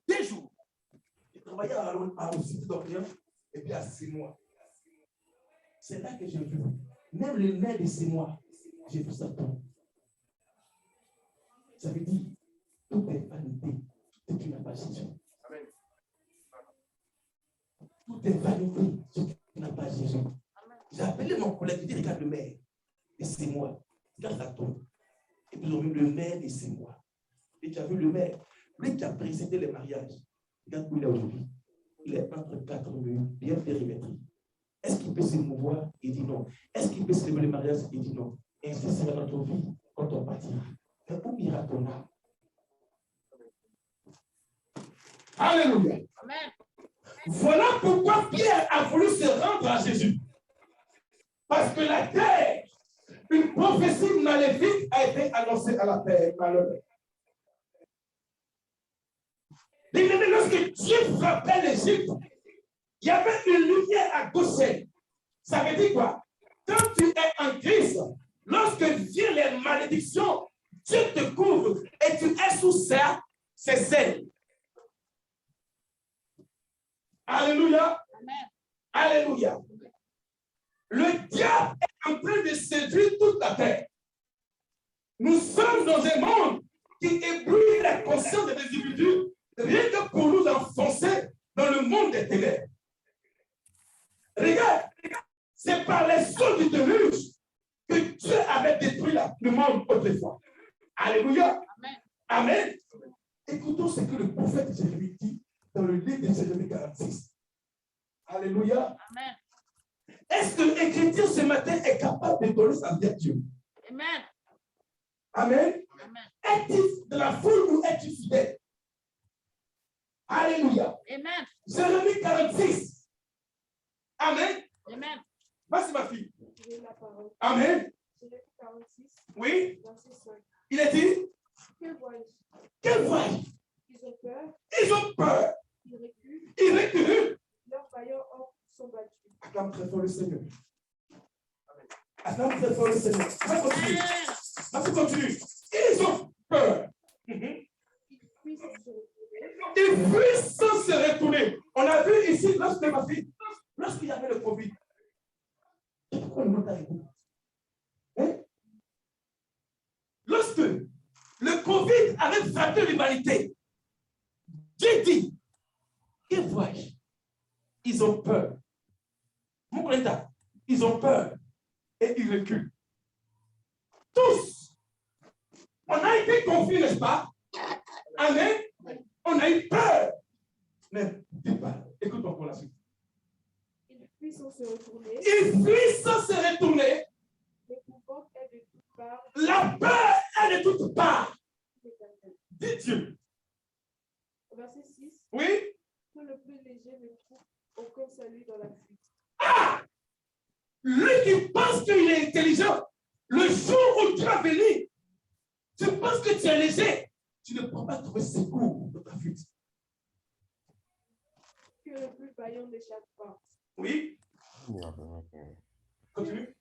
Des jours, j'ai travaillé au site d'Orient et puis à 6 mois. C'est là que j'ai vu. Même le nez de 6 mois, j'ai vu ça tomber. Ça veut dire, tout est vanité, tout est une application. Amen. Tout est vanité, ce qui n'a pas Jésus. J'ai appelé mon collègue, il dit, regarde le maire, et c'est moi. Regarde la tombe. Et puis ils ont vu le maire et c'est moi. Et tu as vu le maire, lui qui a précédé les mariages. Regarde où il est aujourd'hui. Il est entre 4 murs, bien périmétrique. Est-ce qu'il peut se mouvoir? Il dit non. Est-ce qu'il peut se lever le mariage? Il dit non. Et ainsi sera notre vie quand on partira. Mais où ira ton âme? Alléluia. Amen. Voilà pourquoi Pierre a voulu se rendre à Jésus. Parce que la terre, une prophétie maléfique a été annoncée à la terre par l'homme. Lorsque Dieu frappait l'Égypte, il y avait une lumière à gauche. Ça veut dire quoi? Quand tu es en Christ, lorsque viennent les malédictions, Dieu te couvre et tu es sous ses ailes. Alléluia. Amen. Alléluia. Le diable est en train de séduire toute la terre. Nous sommes dans un monde qui éblouit la conscience des individus, rien que pour nous enfoncer dans le monde des ténèbres. Regarde, c'est par les sauts du déluge que Dieu avait détruit le monde autrefois. Alléluia. Amen. Amen. Écoutons ce que le prophète Jérémie dit dans le livre de Jérémie 46. Alléluia. Amen. Est-ce que l'écriture ce matin est capable de donner sa vie à Dieu? Amen. Amen. Amen. Es-tu de la foule ou es-tu fidèle? Alléluia. Amen. Jérémie 46. Amen. Amen. Vas-y ma fille. Je vais la parole. Amen. Jérémie 46, Oui. verset 5. Il est dit. Que vois-je? Que vois-je? Ils ont peur, Ils ont peur. ils reculent, Ils reculent. leurs vaillants hommes sont battus. Acclame très fort le Seigneur. Acclame très fort le Seigneur. Va continuer. Va continuer. Ils ont peur. Ils fuient sans se retourner. Ils fuient sans se retourner. On a vu ici, lorsqu'il y avait le Covid. Pourquoi le monde arrive? Hein? Lorsque le Covid avait frappé l'humanité, Dieu dit, que vois-je? Ils ont peur. Mon collègue, ils ont peur et ils reculent. Tous. On a été confus, n'est-ce pas? Amen. On a eu peur. Mais dis pas, écoute encore la suite. Ils fuient sans se retourner. Ils fuient sans se retourner. L'épouvante est de toutes parts. La peur est de toutes parts. Dis Dieu. Verset 6. Oui. Que le plus léger ne trouve aucun salut dans la fuite. Ah! Lui qui pense qu'il est intelligent, le jour où Dieu va venir Tu penses que tu es léger. Tu ne pourras pas trouver secours dans ta fuite. Que le plus vaillant n'échappe pas. Oui. Continue.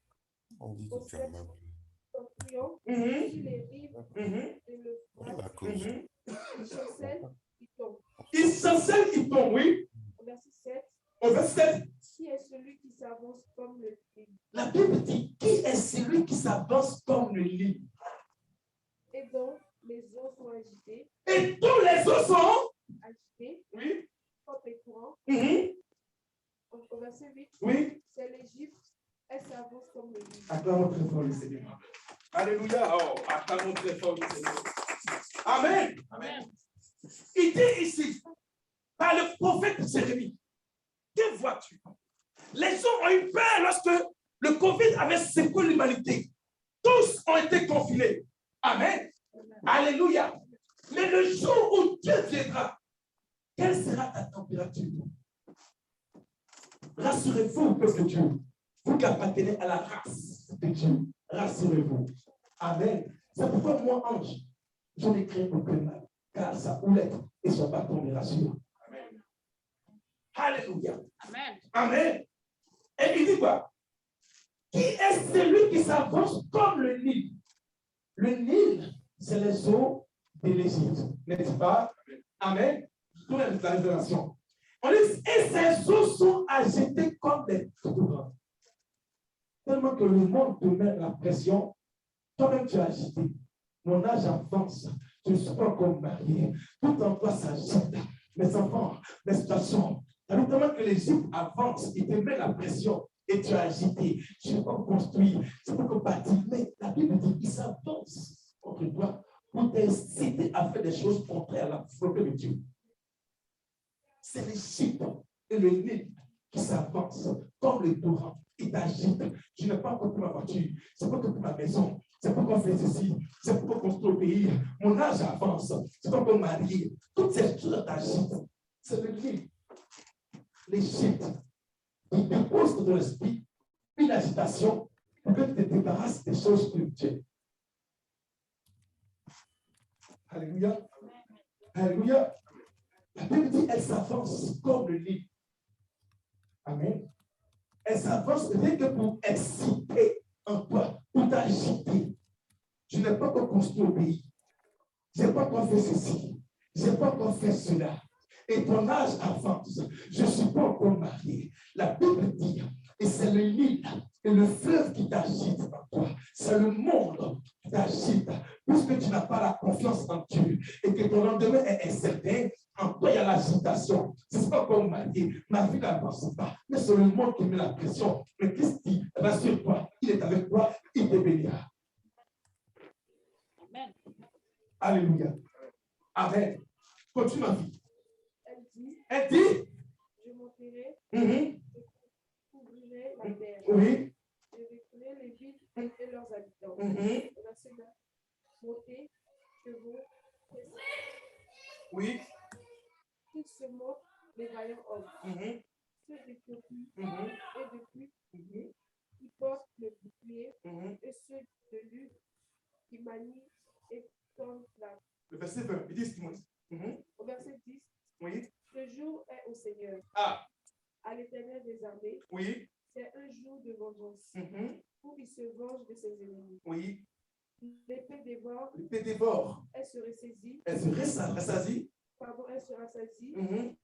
On dit Au que tu ciel, son triomphe, Mhm. sur les rives Mhm. de l'Euphrate, la cause. Mhm. il chancelle, il tombe. Il chancelle, il tombe, oui. Au verset 7, Au verset 7, qui est celui qui s'avance comme le tigre la Bible dit, qui est celui qui s'avance comme le lit et dont les eaux sont agitées, et tous les autres sont, oui, comme les courants. mhm, Au verset 8, oui. c'est l'Égypte, elle s'avance comme le lit. Acclamons très fort le Seigneur. Alléluia. Oh, acclamons très fort le Seigneur. Amen. Amen. Il dit ici, par le prophète Jérémie, que vois-tu? Les gens ont eu peur lorsque le Covid avait secoué l'humanité. Tous ont été confinés. Amen. Alléluia. Mais le jour où Dieu viendra, quelle sera ta température? Rassurez-vous, peuple de Dieu. Vous qui appartenez à la race de Dieu, rassurez-vous. Amen. C'est pourquoi moi, ange, je ne crains aucun mal, car sa houlette et son bâton me rassurent. Amen. Alléluia. Amen. Amen. Et il dit quoi? Qui est celui qui s'avance comme le Nil? Le Nil, c'est les eaux de l'Égypte, n'est-ce pas? Amen. Tout est la révélation. On dit, et ces eaux sont agitées comme des torrents. Tellement que le monde te met la pression, toi-même tu es agité. Mon âge avance, je ne suis pas encore marié. Tout en toi s'agite. Mes enfants, mes situations. Tellement que l'Égypte avance, il te met la pression et tu es agité. Je ne vais pas construire, je ne peux pas bâtir. Mais la Bible dit qu'il s'avance contre toi pour t'inciter à faire des choses contraires à la volonté de Dieu. C'est l'Égypte et le Nil qui s'avance comme le torrent. Il t'agite. Je n'ai pas encore pris ma voiture. C'est pas que pour ma maison. C'est pour qu'on fasse ceci. C'est pour qu'on construise le pays. Mon âge avance. C'est pour qu'on marie. Toutes ces choses t'agitent. C'est le Nil. L'Égypte. Il dépose dans ton esprit une agitation pour que tu te débarrasses des choses spirituelles. Alléluia. Alléluia. La Bible dit, elle s'avance comme le lit. Amen. Elle s'avance rien que pour exciter en toi, pour t'agiter. Je n'ai pas encore construit au pays. Je n'ai pas encore fait ceci. Je n'ai pas encore fait cela. Et ton âge avance. Je ne suis pas encore marié. La Bible dit, et c'est le lit et le fleuve qui t'agite en toi. C'est le monde qui t'agite. Puisque tu n'as pas la confiance en Dieu et que ton lendemain est incertain, en toi il y a l'agitation. Je ne suis pas encore marié. Ma vie n'avance pas. Mais c'est le monde qui met la pression. Mais Christ dit, rassure-toi, il est avec toi, il te bénira. Amen. Alléluia. Amen. Continue ma vie. Elle dit, Elle dit, je monterai, mm-hmm, je couvrirai la terre. oui, Je détruirai les villes et leurs habitants. mm-hmm, Verset 9. Montez, chevaux, oui, qu'ils se montrent les vaillants hommes. mm-hmm, Ceux d'Éthiopie mm-hmm, et de Cush mm-hmm, qui portent le bouclier mm-hmm. et ceux de Luc qui manient et tendent la. Le verset 20, il dit ce qu'il dit. Mm-hmm, Au verset 10, oui, ce jour est au Seigneur, ah, à l'Éternel des armées. oui, C'est un jour de vengeance, mm-hmm, où il se venge de ses ennemis. oui, L'épée dévore, l'épée dévore, elle se ressaisit, elle se rassasie, elle se rassasie, mm-hmm,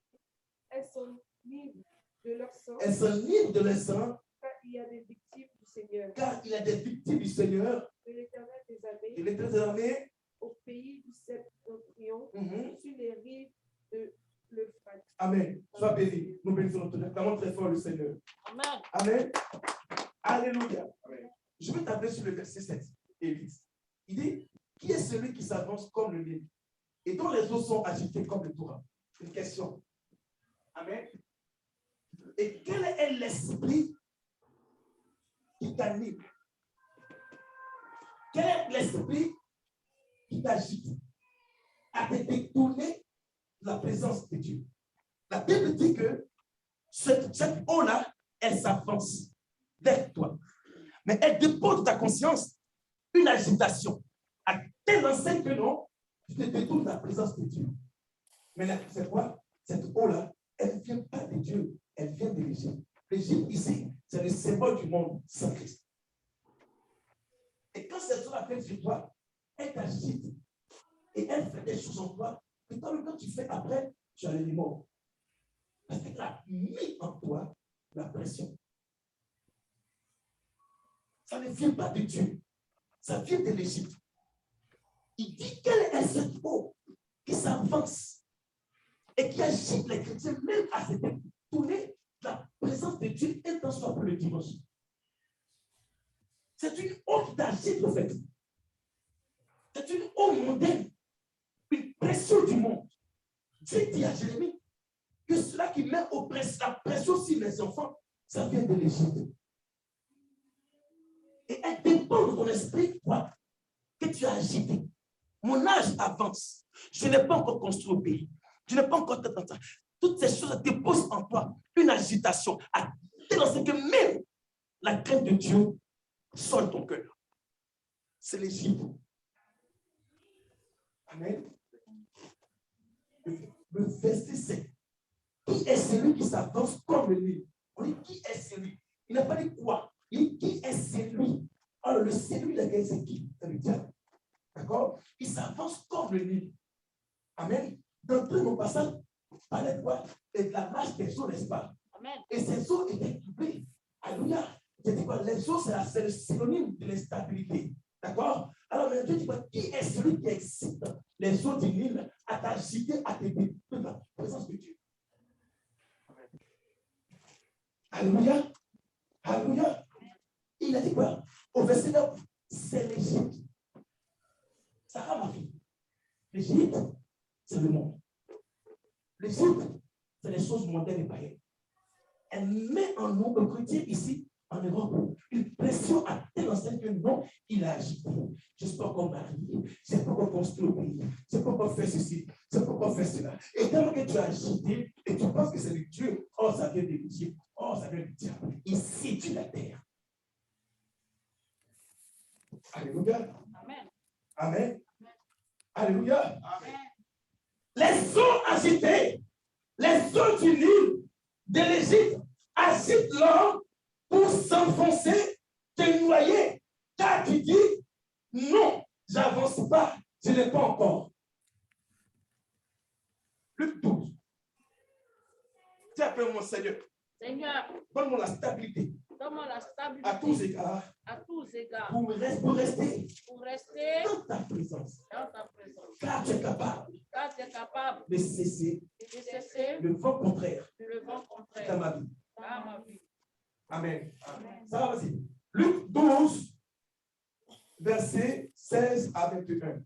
elles s'enivrent de leur sang, elle s'enivre de leur sang, car il y a des victimes du Seigneur, car il y a des victimes du Seigneur, de l'Éternel des de armées, l'Éternel des armées, au pays du septentrion, mm-hmm. sur les rives de l'Euphrate. Amen. Sois béni. Nous bénissons notre acclamons très fort le Seigneur. Amen. Amen. Alléluia. Amen. Je vais t'appeler sur le verset 7 et 8. Il dit, qui est celui qui s'avance comme le Nil et dont les eaux sont agitées comme le torrent? Une question. Amen. Et quel est l'esprit qui t'anime? Quel est l'esprit qui t'agite à te détourner de la présence de Dieu? La Bible dit que cette eau-là, elle s'avance vers toi. Mais elle dépose de ta conscience une agitation à tel enseigne que non, tu te détournes de la présence de Dieu. Mais là, c'est quoi? Cette eau-là, elle ne vient pas de Dieu, elle vient de l'Égypte. L'Égypte, ici, c'est le symbole du monde sans Christ. Et quand cette eau appelle sur toi, elle t'agite et elle fait des choses en toi. Et quand tu fais après, tu as les morts. Parce qu'elle a mis en toi la pression. Ça ne vient pas de Dieu. Ça vient de l'Égypte. Il dit quelle est cette eau qui s'avance et qui agite les chrétiens, même à cette tournée, la présence de Dieu est en soi pour le dimanche. C'est une eau qui t'agite, au fait. C'est une eau mondaine, une pression du monde. Dieu dit à Jérémie que cela qui met la pression sur les enfants, ça vient de l'Égypte. Et elle dépend de ton esprit, quoi, que tu as agité. Mon âge avance. Je n'ai pas encore construit le pays. Je n'ai pas encore fait ça. Toutes ces choses déposent en toi une agitation à tel enseigne que même la crainte de Dieu sort de ton cœur. C'est l'Égypte. Amen. Le verset 7. Qui est celui qui s'avance comme le Nil? On dit qui est celui? Il n'a pas dit quoi. Il dit qui est celui? Alors le celui, c'est qui? C'est le diable. D'accord? Il s'avance comme le Nil. Amen. Dans tout mon passage, on parlait de quoi? Et de la marche des eaux, n'est-ce pas? Amen. Et ces eaux étaient couplées. Alléluia. Je dis quoi? Les eaux, c'est le synonyme de l'instabilité. D'accord? Alors, mais Dieu dit quoi? Qui est celui qui excite les eaux du Nil à t'agiter, à te détruire dans la présence de Dieu? Amen. Alléluia. Alléluia. Il a dit quoi? Au verset 9, c'est l'Égypte. Ça va, ma fille. L'Égypte, c'est le monde. L'Égypte, c'est les choses mondaines et païennes. Elle met en nous, un chrétien ici, en Europe, une pression à tel enseigne que non, il a agité. Je ne suis pas encore marié, je ne sais pas encore construire le pays, je ne sais pas encore faire ceci, je ne sais pas encore faire cela. Et tellement que tu as agité et tu penses que c'est de Dieu, oh, ça vient de l'Égypte, oh, ça vient du diable. Il séduit la terre. Alléluia. Amen. Amen. Alléluia. Amen. Les eaux agitées, les eaux du Nil de l'Égypte agitent l'homme pour s'enfoncer, te noyer. Car tu dis, non, j'avance pas, je n'ai pas encore. Luc 12. Dis après mon Seigneur. Seigneur, donne-moi la stabilité. Donne-moi la stabilité. À tous égards. À tous égards. Pour rester. Pour rester. Dans ta présence. Dans ta présence. Car tu es capable. Car tu es capable. De cesser. De cesser. Le vent contraire. Le vent contraire. Dans ma vie. Dans ma vie. Amen. Amen. Ça va, vas-y. Luc 12, verset 16 à 21.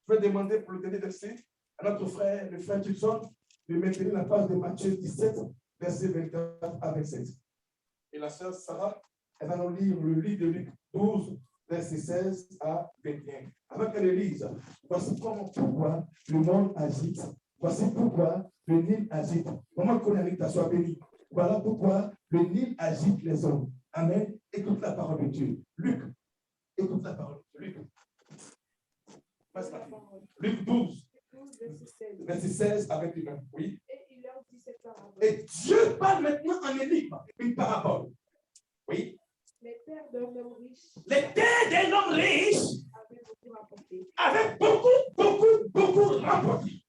Je vais demander pour le dernier verset à notre frère, le frère Gibson, de maintenir la page de Matthieu 17, verset 24 à 27. Et la sœur Sarah, elle va nous lire le livre de Luc 12, verset 16 à 21. Avant qu'elle lise, voici pourquoi le monde agite. Voici pourquoi le Nil agite. Comment connaître ta soie bénie? Voilà pourquoi le Nil agite les hommes. Amen. Écoute la parole de Dieu. Luc, écoute la parole de Dieu. Luc 12, verset 16 à 21. Oui. Et il leur dit cette parabole. Et Dieu parle maintenant en énigme, une parabole. Oui. Les terres d'un homme riche. Les terres d'un homme riche Avaient beaucoup rapporté. Avaient beaucoup rapporté.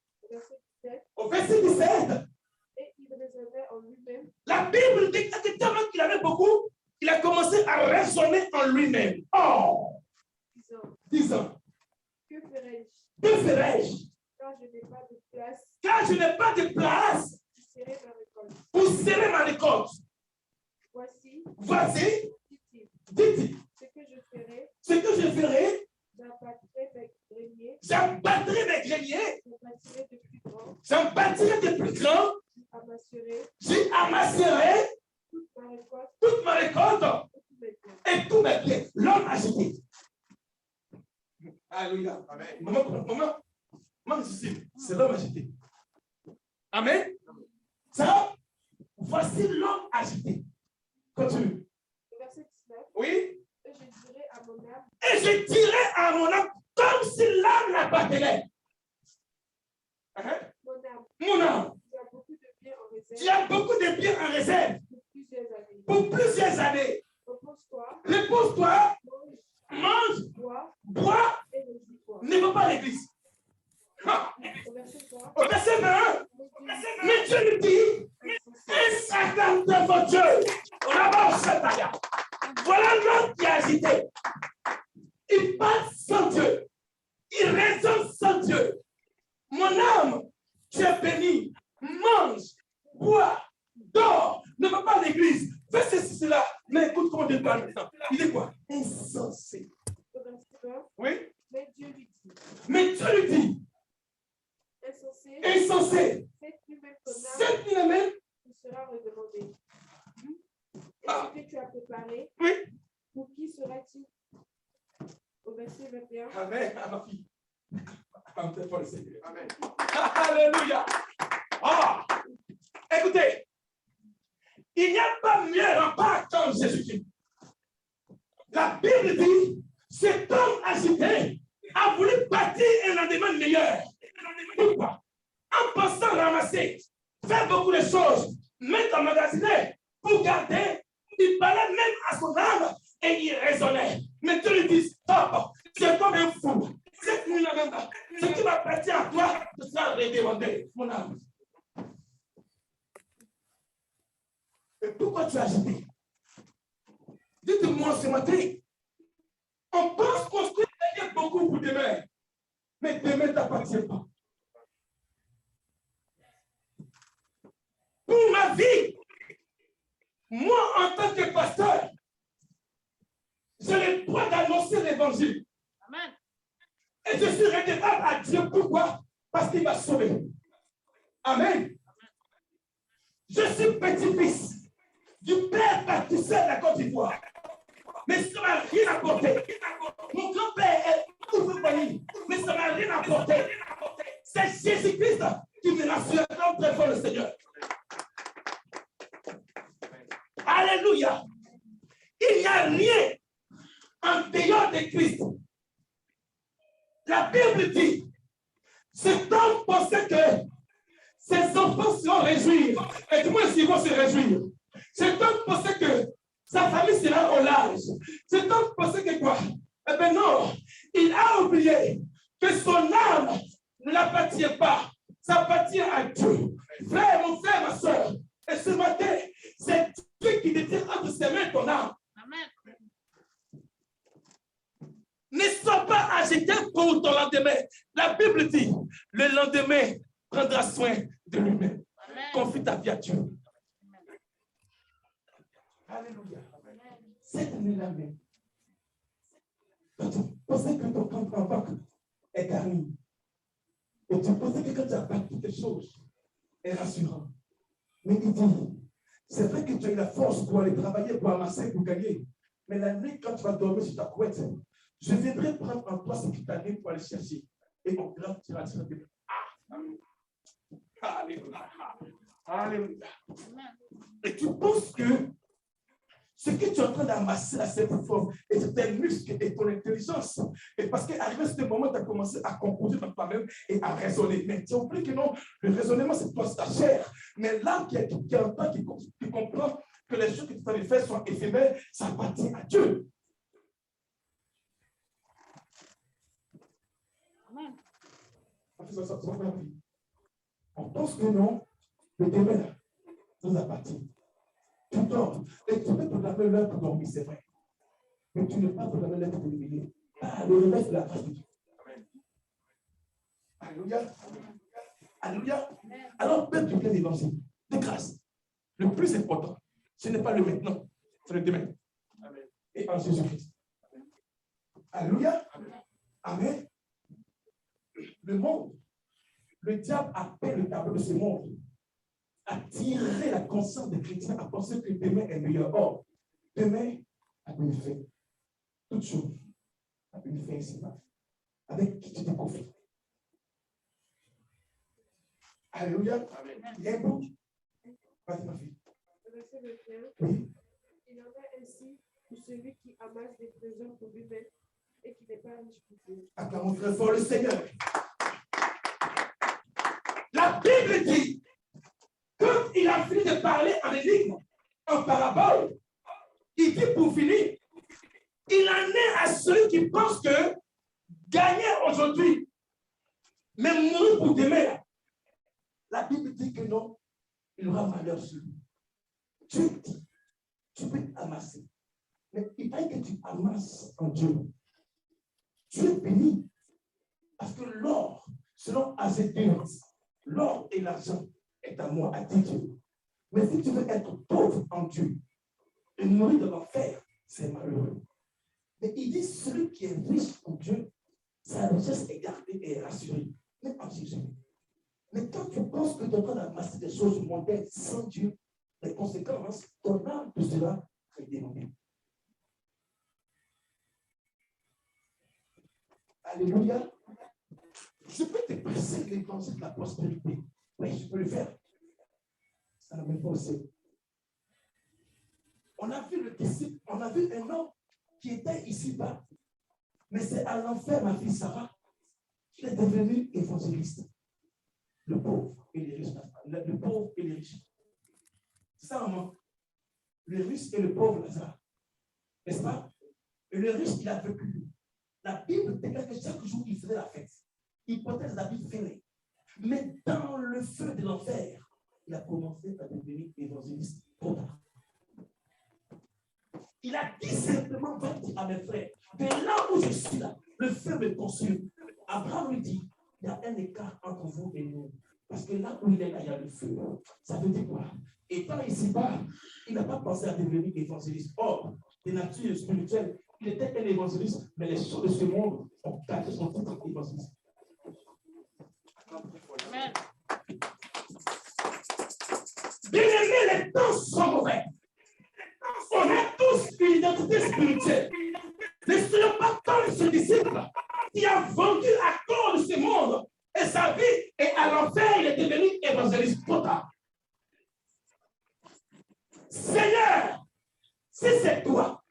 Au verset 17. Et il raisonnait en lui-même. La Bible dit que tellement qu'il avait beaucoup, il a commencé à raisonner en lui-même. Oh! Disant. Que ferais-je? Que ferais-je? Car je n'ai pas de place. Car je n'ai pas de place. Pour serrer ma récolte. Voici. Dit-il. Ce que je ferai. J'abattrai mes greniers. J'en bâtirai de plus grands. J'y amasserai toute ma récolte et tous mes biens. L'homme agité. Alléluia. Amen. Maman, c'est l'homme agité. Amen. Ça, voici l'homme agité. Continue. Verset 19. Oui. Et je dirai à mon âme. Et je dirai à mon âme. comme si l'âme l'appartenait. Mon âme, tu as beaucoup de biens en réserve pour plusieurs années. Repose-toi, mange, bois, ne va pas à l'église. Au verset 21, mais Dieu lui dit, un certain devant Dieu, voilà l'homme qui est agité. Il parle sans Dieu, il raisonne sans Dieu. Mon âme, tu es béni, mange, bois, dors, ne va pas à l'église, fais ceci, cela. Mais écoute comment Dieu parle maintenant. Il dit quoi? Insensé. Oui? Mais Dieu lui dit. Mais Dieu lui dit. Insensé. Cette nuit même, il sera redemandé. Et Ah. ce que tu as préparé, oui. Pour qui sera-t-il? Au verset 21. Amen, à ma fille. Amen. Alléluia. Ah. Écoutez, il n'y a pas mieux rempart comme Jésus-Christ. La Bible dit, cet homme agité a voulu bâtir un lendemain meilleur. Pourquoi? En pensant ramasser, faire beaucoup de choses, mettre en magasiner pour garder, il parlait même à son âme et il raisonnait. Mais Dieu lui dit, stop, c'est comme un fou. Cette nuit-là, ce qui m'appartient à toi, ce sera redemandé, mon âme. Et pourquoi tu as agité? Dites-moi ce matin, on pense construire beaucoup pour demain, mais demain ne t'appartient pas. Pour ma vie, moi en tant que pasteur, j'ai le droit d'annoncer l'évangile. Amen. Et je suis redevable à Dieu. Pourquoi? Parce qu'il m'a sauvé. Amen. Je suis petit-fils du père baptisé de la Côte d'Ivoire. Mais ça ne m'a rien apporté. Mon grand-père est ouvrier, mais ça ne m'a rien apporté. C'est Jésus-Christ qui me rassure comme très fort le Seigneur. Alléluia. Il n'y a rien en dehors de Christ. La Bible dit, cet homme pensait que ses enfants seront réjouis. Et du moins, s'ils vont se réjouir. Cet homme pensait que sa famille sera au large. Cet homme pensait que quoi? Eh bien non, il a oublié que son âme ne l'appartient pas. Ça appartient à Dieu. Frère, mon frère, ma soeur. Et ce matin, c'est Dieu qui détient entre ses mains ton âme. Amen. Ne sois pas agité pour ton lendemain. La Bible dit, le lendemain prendra soin de lui-même. Confie ta vie à Dieu. Alléluia. Cette année-là même, quand tu pensais que ton compte en banque est garni, et tu pensais que quand tu as bâti quelque chose est rassurant. Mais il dit, c'est vrai que tu as eu la force pour aller travailler, pour amasser, pour gagner. Mais la nuit, quand tu vas dormir sur ta couette, je viendrai prendre en toi ce qui t'anime pour aller chercher. Et on grave, tu vas dire, alléluia. Alléluia. Et tu penses que ce que tu es en train d'amasser là, c'est plus fort. Et c'est tes muscles et ton intelligence. Et parce qu'arrivé à ce moment, tu as commencé à composer dans toi-même et à raisonner. Mais tu as oublié que non, le raisonnement, c'est toi, c'est ta chair. Mais l'âme qui entend, qui comprend que les choses que tu as faire sont éphémères, ça appartient à Dieu. Amen. On pense que non, le demain nous appartient. Tu dors et tu peux programmer l'heure pour dormir, c'est vrai. Mais tu ne peux pas programmer l'heure pour te réveiller. Ah, le réveil, c'est la grâce de Dieu. Alléluia. Alléluia. Alors, peuple du plein évangile, de grâce, le plus important, ce n'est pas le maintenant, c'est le demain. Amen. Et en Jésus-Christ. Alléluia. Amen. Le monde, le diable appelle le tableau de ce monde à tirer la conscience des chrétiens à penser que demain est meilleur. Or, demain a une fin. Toute chose a une fin ici-bas. Avec qui tu te confies. Alléluia. Amen. Il y a un bout. Vas-y, ma fille. Verset 21. Oui. Il en est ainsi pour celui qui amasse des trésors pour lui-même et qui n'est pas riche pour Dieu. Acclamons très fort le Seigneur. La Bible dit, quand il a fini de parler en énigme, en parabole, il dit pour finir, il en est à celui qui pense que gagner aujourd'hui, mais mourir pour demain. La Bible dit que non, il aura malheur sur lui. Tu peux amasser. Mais il paraît que tu amasses en Dieu. Tu es béni. Parce que l'or, selon Azédéus, l'or et l'argent est à moi, a dit Dieu. Mais si tu veux être pauvre en Dieu et mourir de l'enfer, c'est malheureux. Mais il dit celui qui est riche en Dieu, sa richesse est gardée et rassurée. Même en Jésus. Mais quand tu penses que tu es en train d'amasser des choses mondaines sans Dieu, les conséquences, ton âme te sera redémandée. Alléluia. Je peux te presser l'évangile de la prospérité. Oui, je peux le faire. Ça n'a même pas aussi. On a vu le disciple, on a vu un homme qui était ici-bas. Mais c'est à l'enfer, ma fille Sarah, qui est devenu évangéliste. Le pauvre et les riches. Le pauvre et les riches. C'est ça, maman. Le riche et le pauvre, Lazare. N'est-ce pas? Et le riche, il a vécu. La Bible déclare que chaque jour, il faisait la fête. Il portait des habits fêlés. Mais dans le feu de l'enfer, il a commencé à devenir évangéliste trop tard. Il a dit simplement à mes frères, de là où je suis là, le feu me consume. Abraham lui dit, il y a un écart entre vous et nous. Parce que là où il est là, il y a le feu. Ça veut dire quoi? Étant ici-bas, il n'a pas pensé à devenir évangéliste. Or, de nature spirituelle, il était un évangéliste, mais les choses de ce monde ont caché son titre d'évangéliste. Amen. Bien-aimés, les temps sont mauvais. On a tous une identité spirituelle. Ne soyons pas comme ce disciple qui a vendu à corps de ce monde et sa vie, et à l'enfer, il est devenu évangéliste trop tard. Seigneur, si c'est toi,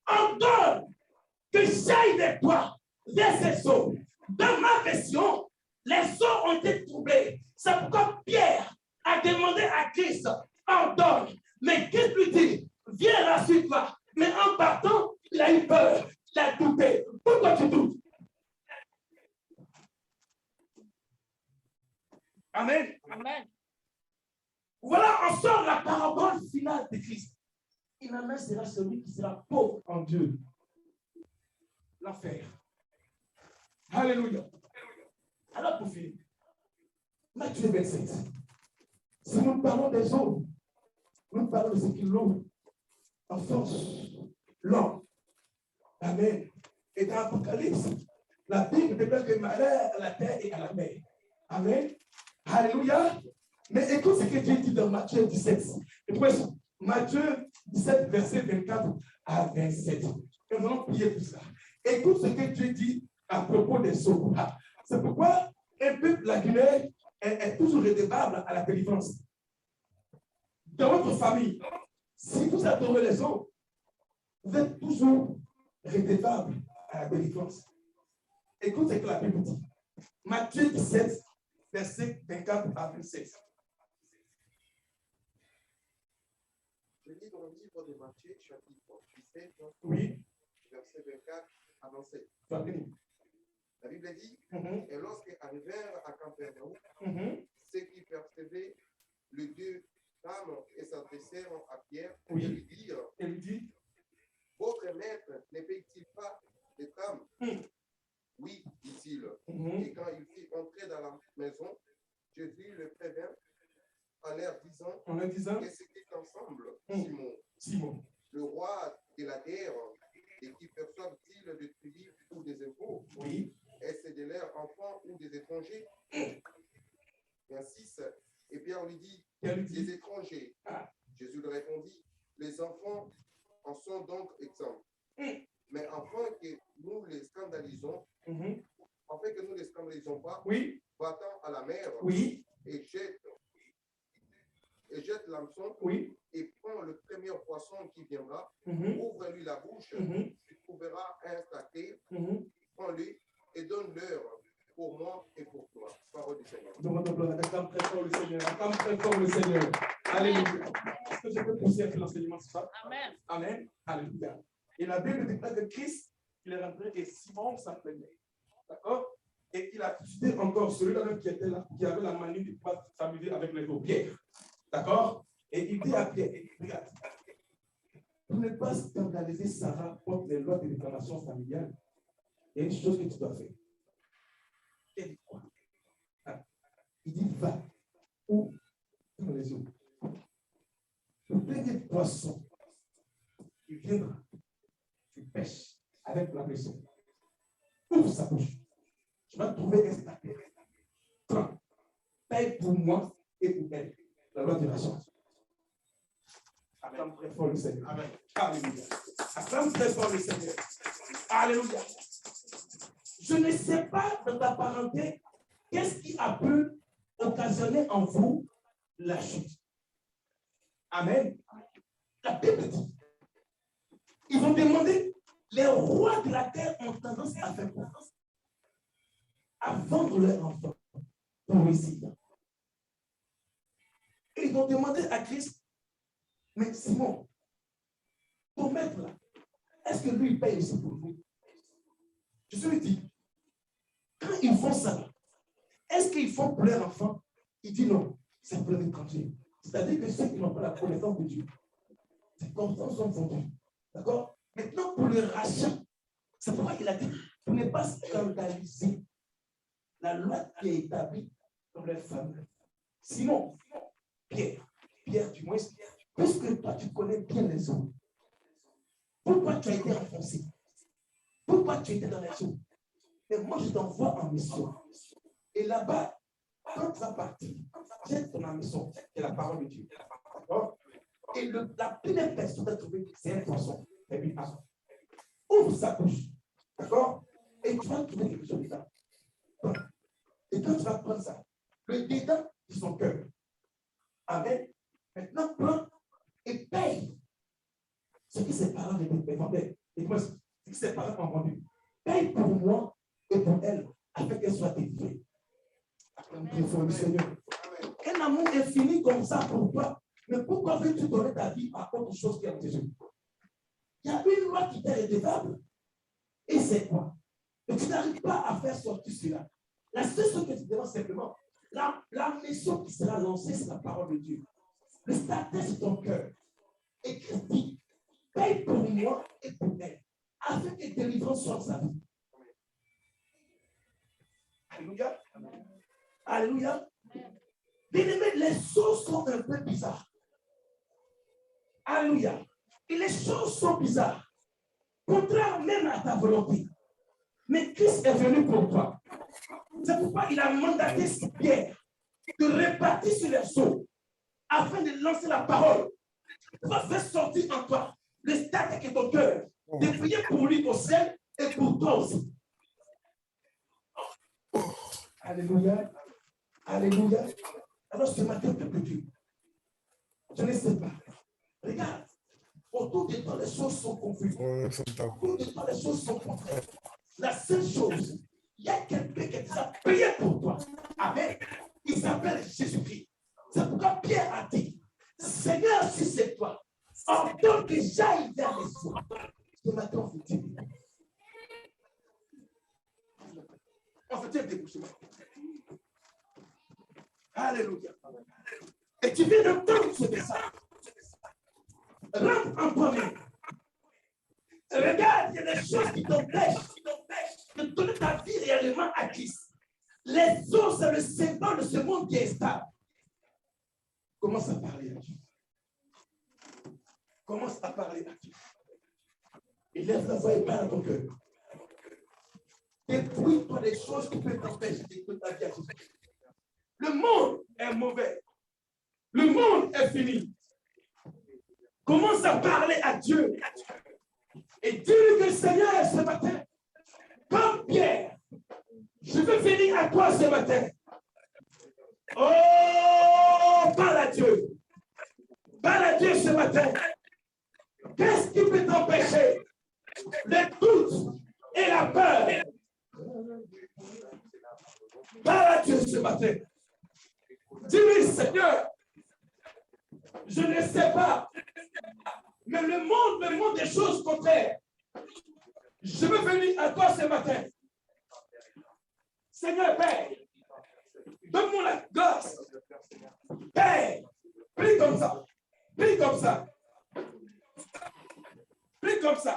ordonne que j'aille vers toi, vers ces eaux. Dans ma version, les eaux ont été troublées. C'est pourquoi Pierre a demandé à Christ, ordonne. Mais Christ lui dit, viens là, suis-toi. Mais en partant, il a eu peur, il a douté. Pourquoi tu doutes? Amen. Amen. Voilà, on sort la parabole finale de Christ. Il en sera celui qui sera pauvre en Dieu. L'enfer. Alléluia. Alors pour finir, Matthieu 27. Si nous parlons des hommes, nous parlons de ce qui l'ont en force, l'homme. Amen. Et dans l'Apocalypse, la Bible déclare que malheur à la terre et à la mer. Amen. Alléluia. Mais écoute ce que Dieu dit dans Matthieu 17. Et puis, Matthieu 17, verset 24 à 27. Et nous allons prier pour ça. Écoute ce que Dieu dit à propos des eaux. C'est pourquoi un peuple lagunaire est toujours redevable à la délivrance. Dans votre famille, si vous adorez les eaux, vous êtes toujours redevable à la délivrance. Écoute ce que la Bible dit. Matthieu 17, verset 24 à 27. Je lis dans le livre de Matthieu, chapitre 17, Oui. verset 24 à 27. Famille. La Bible dit, et lorsqu'ils arrivèrent à Capernaum, ceux qui percevaient les deux femmes et s'adressèrent à Pierre et lui dirent, votre maître ne paye-t-il pas les femmes? Oui, dit-il. Et quand il fit entrer dans la maison, Jésus le prévint en leur disant, que c'était ensemble, Simon, le roi de la terre, et qui perçoivent-ils des tribus ou des impôts? Oui. Est-ce de leurs enfants ou des étrangers? Verset 6. Et Pierre lui dit, des étrangers. Jésus lui répondit, les enfants en sont donc exempts. Mais afin que nous les scandalisons, pas, va-t'en à la mer et jette l'hameçon et prends le premier poisson qui viendra, ouvre-lui la bouche, tu trouveras trouvera un statut, prends-le et donne-leur pour moi et pour toi. Parole du Seigneur. Acclame très fort le Seigneur. Acclame très fort le Seigneur. Alléluia. Est-ce que je peux pousser un peu l'enseignement sur ça? Amen. Amen. Alléluia. Et la Bible déclare que Christ, il est rentré et Simon s'appelait. D'accord? Et il a cité encore celui-là même qui était là, qui avait la manie de pouvoir s'amuser avec les autres. Pierre. D'accord? Et il dit à Pierre, regarde, pour ne pas scandaliser Sarah contre les lois de réclamation familiale, il y a une chose que tu dois faire. Il dit quoi? Il dit va où dans les eaux. Le premier poisson, il viendra, tu pêches avec la maison. Ouvre sa bouche. Tu vas trouver un statut. Prends, paye pour moi et pour elle. La loi de la chance. Acclame très fort le Seigneur. Amen. Alléluia. Acclame très fort le Seigneur. Alléluia. Je ne sais pas dans ta parenté, qu'est-ce qui a pu occasionner en vous la chute. Amen. La Bible dit, ils ont demandé, les rois de la terre ont tendance à faire quoi? À vendre leurs enfants pour réussir. Et ils ont demandé à Christ, mais Simon, ton maître là, est-ce que lui il paye aussi pour vous? Je lui dis, quand ils font ça, est-ce qu'ils font pour leurs enfants? Il dit non, c'est pour les étrangers. C'est-à-dire que ceux qui n'ont pas la connaissance de Dieu, ces connaissances sont vendues. D'accord? Maintenant, pour le rachat, c'est pourquoi il a dit, pour ne pas scandaliser la loi qui est établie dans les familles. Sinon, Pierre, du moins, puisque toi, tu connais bien les eaux, pourquoi tu as été enfoncé? Pourquoi tu étais dans les eaux? Et moi, je t'envoie en mission. Et là-bas, quand tu vas partir, jette ton mission, c'est la parole de Dieu. D'accord? Et la première personne à trouver, c'est un poisson. Et puis, ouvre sa bouche. D'accord? Et tu vas trouver quelque chose dedans. Et quand tu vas prendre ça, le dedans de son cœur. Amen. Maintenant, prends et paye ce que ses parents vendaient. Et moi, ce que ses parents ont vendu. Paye pour moi et pour elle, afin qu'elle soit délivrée. Le Seigneur. Un amour infini comme ça pour toi. Mais pourquoi veux-tu donner ta vie à autre chose qu'à Jésus? Il y a une loi qui t'est redevable. Et c'est quoi? Et tu n'arrives pas à faire sortir cela. La seule chose que tu demandes simplement, la mission qui sera lancée, c'est la parole de Dieu. Le statut, c'est ton cœur. Et Christ dit, paye pour moi et pour elle, afin que délivrance soit sa vie. Alléluia. Alléluia. Bien-aimés, les choses sont un peu bizarres. Alléluia. Et les choses sont bizarres. Contraire même à ta volonté. Mais Christ est venu pour toi. C'est pourquoi il a mandaté Pierre de répartir sur les eaux afin de lancer la parole. Pour faire sortir en toi le statut qui est ton cœur. De prier pour lui au ciel et pour toi aussi. Alléluia. Alléluia. Alors ce matin, peuple de Dieu, je ne sais pas. Regarde, autour de toi, les choses sont confuses. Autour de toi, les choses sont contraires. La seule chose, il y a quelqu'un qui a prié pour toi. Amen. Il s'appelle Jésus-Christ. C'est pourquoi Pierre a dit, Seigneur, si c'est toi, ordonne que j'aille vers les eaux. Ce matin, on se dit, on se tient debout ce matin. Alléluia. Et tu viens de prendre ce message. Rentre en toi-même. Regarde, il y a des choses qui t'empêchent de donner ta vie réellement à Christ. Les eaux, c'est le symbole de ce monde qui est stable. Commence à parler à Dieu. Commence à parler à Dieu. Élève la voix et parle à ton cœur. Dépouille-toi des choses qui peuvent t'empêcher de donner ta vie à Jésus. Le monde est mauvais. Le monde est fini. Commence à parler à Dieu. Et dis-lui que le Seigneur, ce matin, comme Pierre, je veux venir à toi ce matin. Oh, parle à Dieu. Parle à Dieu ce matin. Qu'est-ce qui peut t'empêcher les doutes et la peur. Parle à Dieu ce matin. Dis-lui, Seigneur, je ne sais pas, mais le monde me montre des choses contraires. Je veux venir à toi ce matin. Seigneur Père, donne-moi la grâce. Père, prie comme ça. Prie comme ça. Prie comme ça.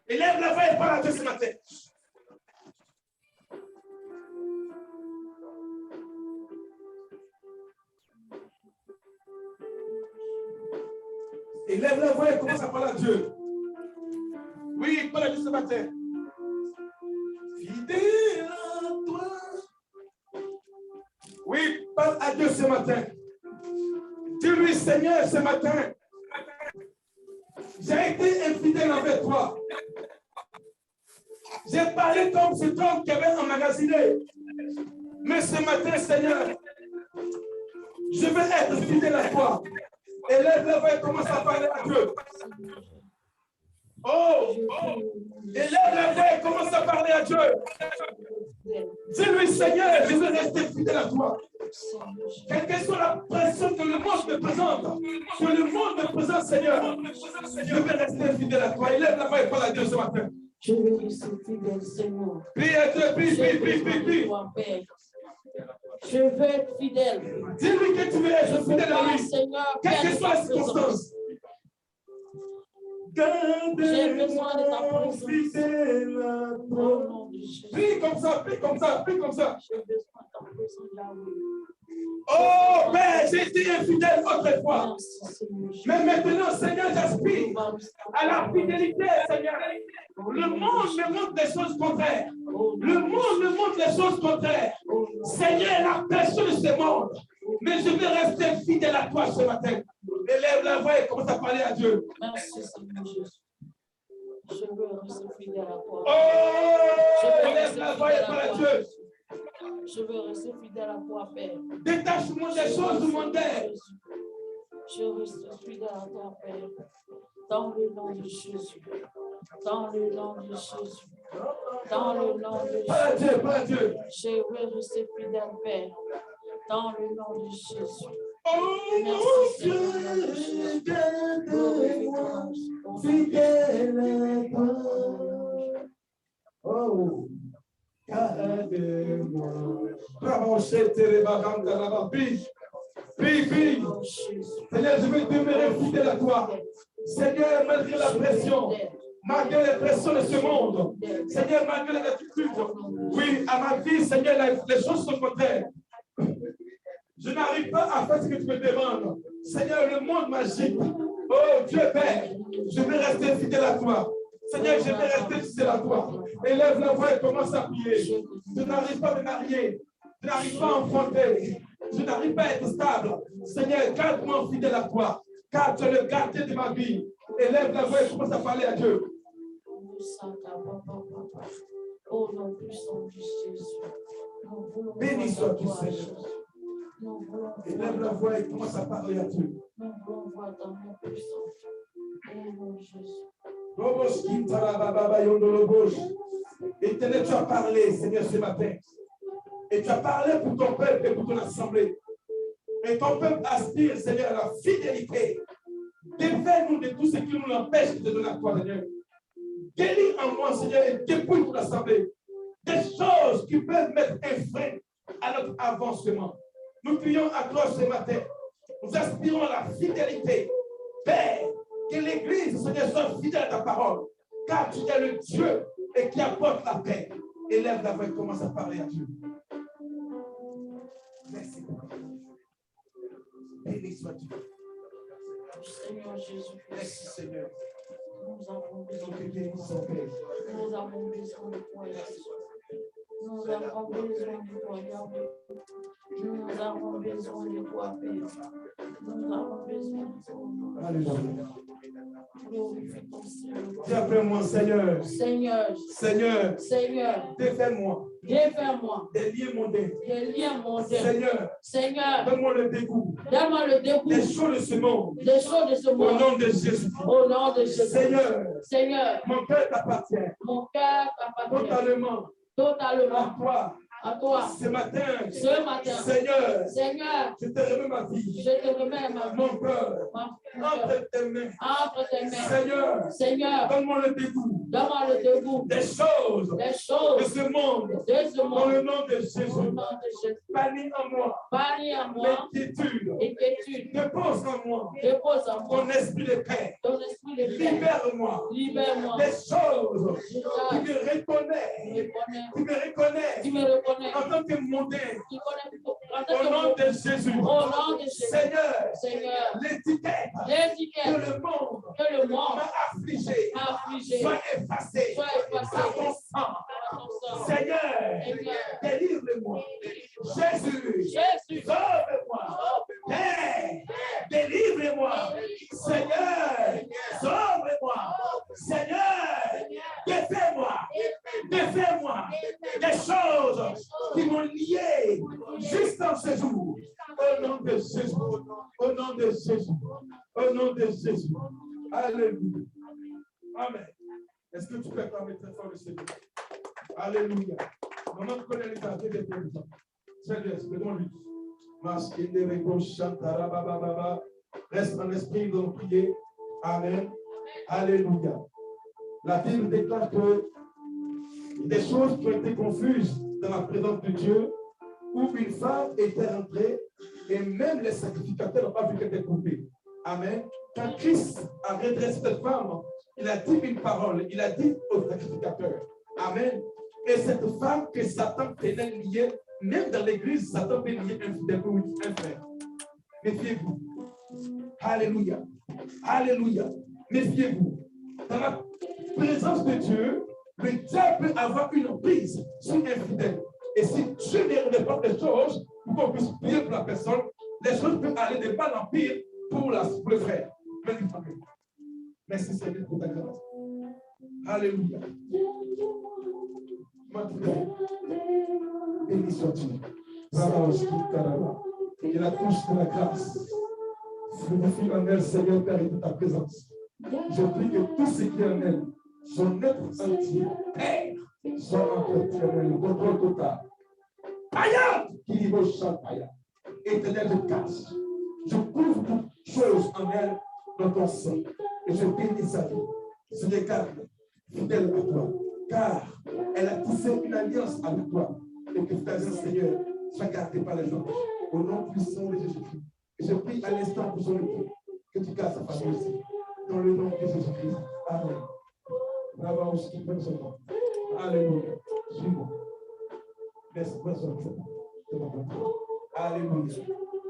Élève la voix et parle à Dieu ce matin. Élève la voix et commence à parler à Dieu. Oui, parle à Dieu ce matin. Fidèle à toi. Oui, parle à Dieu ce matin. Dis-lui, Seigneur, ce matin, j'ai été infidèle envers toi. J'ai parlé comme cet homme qui avait emmagasiné. Mais ce matin, Seigneur, je veux être fidèle à toi. Élève la voix et commence à parler à Dieu. Oh, élève la voix et commence à parler à Dieu. Dis-lui, Seigneur, je veux rester fidèle à toi. Quelle que soit la pression que le monde me présente, Seigneur, je veux rester fidèle à toi. Élève la voix et parle à Dieu ce matin. Je veux rester fidèle, Seigneur. Prie à Dieu, prie. Je veux être fidèle. Dis-lui que tu veux être fidèle à lui. Seigneur, quelle que soit la circonstance. J'ai besoin de ta présence. Prie comme ça. J'ai besoin de ta présence là. Oh, Père, j'ai été infidèle autrefois. Mais maintenant, Seigneur, j'aspire à la fidélité, Seigneur. Le monde me montre des choses contraires. Le monde me montre des choses contraires. Seigneur, la pression de ce monde. Mais je vais rester fidèle à toi ce matin. Élève la voix et commence à parler à Dieu. Merci, Seigneur Jésus. Je veux rester fidèle à toi. Oh, élève la voix et parle à Dieu. Je veux rester fidèle à toi, Père. Détache-moi des choses mondaines. Je reste fidèle à toi, Père. Dans le nom de Jésus. Dans le nom de Jésus. Dans le nom de Jésus. Parle à Dieu. Je veux rester fidèle, Père. Dans le nom de Jésus. Oh, merci, Dieu, fidèle à toi. Oh, garde-moi. Bravo, Prie. Seigneur, je veux demeurer fidèle à toi. Seigneur, malgré la pression, malgré les pressions de ce monde, Seigneur, malgré les attitudes, oui, à ma vie, Seigneur, les choses sont contraires. Je n'arrive pas à faire ce que tu me demandes. Seigneur, le monde m'agite. Oh Dieu Père, je vais rester fidèle à toi. Seigneur, je vais rester fidèle à toi. Élève la voix et commence à prier. Je n'arrive pas à me marier. Je n'arrive pas à enfanter. Je n'arrive pas à être stable. Seigneur, garde-moi fidèle à toi. Car tu es le gardien de ma vie. Élève la voix et commence à parler à Dieu. Oh non, puissant de Jésus. Béni sois-tu, Seigneur. Élève la voix et commence à parler à Dieu. Nous voulons voir dans mon puissance. Oh mon Jésus. Éternel, tu as parlé, Seigneur, ce matin. Et tu as parlé pour ton peuple et pour ton assemblée. Et ton peuple aspire, Seigneur, à la fidélité. Défais-nous de tout ce qui nous empêche de te donner à toi, Seigneur. Guéris en moi, Seigneur, et dépouille pour l'assemblée. Des choses qui peuvent mettre un frein à notre avancement. Nous prions à toi ce matin. Nous aspirons à la fidélité. Père, que l'Église, Seigneur, soit fidèle à ta parole. Car tu es le Dieu et qui apporte la paix. Élève la voix et commence à parler à Dieu. Merci. Béni sois-tu. Seigneur Jésus. Merci, Seigneur. Nous avons besoin de de toi. Nous avons besoin de toi, Jésus. Nous avons besoin de toi, Yahweh. Nous avons besoin de toi, Père. Nous avons besoin de toi. Alléluia. Glorifie ton Seigneur. Dis après moi, Seigneur. Seigneur. Seigneur. Seigneur. Défais-moi Défais-moi des liens mondains. des liens mondains. Seigneur, Seigneur, donne-moi le dégoût donne-moi le dégoût des choses de ce monde. des choses de ce Au monde. nom de Jésus. Au nom de Jésus. Seigneur, Seigneur, mon cœur t'appartient mon cœur t'appartient totalement totalement à toi. à toi. Ce matin, Seigneur, Seigneur, je te remets ma vie, je te remets ma vie, mon cœur, entre tes mains. Seigneur, donne-moi le dégoût donne-moi le dégoût des choses des de choses ce monde. de ce Dans monde. le nom de Au Jésus, nom de Jésus. bannis en moi Bannis en moi l'inquiétude. l'inquiétude. Dépose en moi Dépose en moi ton esprit de paix. ton esprit de paix. Libère-moi Libère-moi des choses qui tu me reconnaissent, tu me reconnais en tant que mondain. tu connais en Au tant que nom de Jésus, au nom de Jésus. Seigneur, Seigneur, l'étiquette l'étiquette que le monde que le monde m'a affligé m'a affligé soit effacée soit effacée par ton sang. par ton sang. Seigneur, Seigneur, délivre-moi. Jésus, Jésus, sauve-moi. Père, délivre-moi. Seigneur, sauve-moi. Seigneur, défais-moi des choses qui m'ont lié juste en ce jour. Au nom de Jésus, au nom de Jésus, au nom de Jésus. Alléluia. Amen. Est-ce que tu peux acclamer très fort le Seigneur? Alléluia. Maman, tu connais les quartiers des paysans. Seigneur, demande-lui. Reste en esprit, nous allons prier. Amen. Alléluia. La Bible déclare que des choses qui ont été confuses dans la présence de Dieu, où une femme était rentrée et même les sacrificateurs n'ont pas vu qu'elle était coupée. Amen. Quand Christ a redressé cette femme, il a dit une parole, il a dit aux sacrificateurs. Amen. Et cette femme que Satan tenait liée, même dans l'église, Satan peut lier un fidèle ou un frère. Méfiez-vous. Alléluia. Alléluia. Méfiez-vous. Dans la présence de Dieu, le diable peut avoir une emprise sur un fidèle. Et si Dieu ne remet pas les choses, pour qu'on puisse prier pour la personne, les choses peuvent aller de mal en pire pour le frère. Merci Seigneur pour ta grâce. Alléluia. Béni sois-tu. Et la touche de la grâce. Fluidifie en elle, Seigneur, Père, de ta présence. Je prie que tout ce qui est en elle, son être entier, Père, soit entre le contrôle total. Paya, qui dit Paya. Éternel, je cache. Je couvre toute chose en elle dans ton sang. Et je bénis sa vie. Seigneur, garde, fidèle à toi. Car elle a tissé une alliance avec toi. Et que ta vie, Seigneur, soit gardée par les anges. Au nom puissant de Jésus-Christ. Et je prie à l'instant pour son époux. Que tu gardes sa famille aussi. Dans le nom de Jésus-Christ. Amen. Bravo aussi, bonne soirée. Alléluia. Suis-moi. Merci, bonne soirée. Alléluia.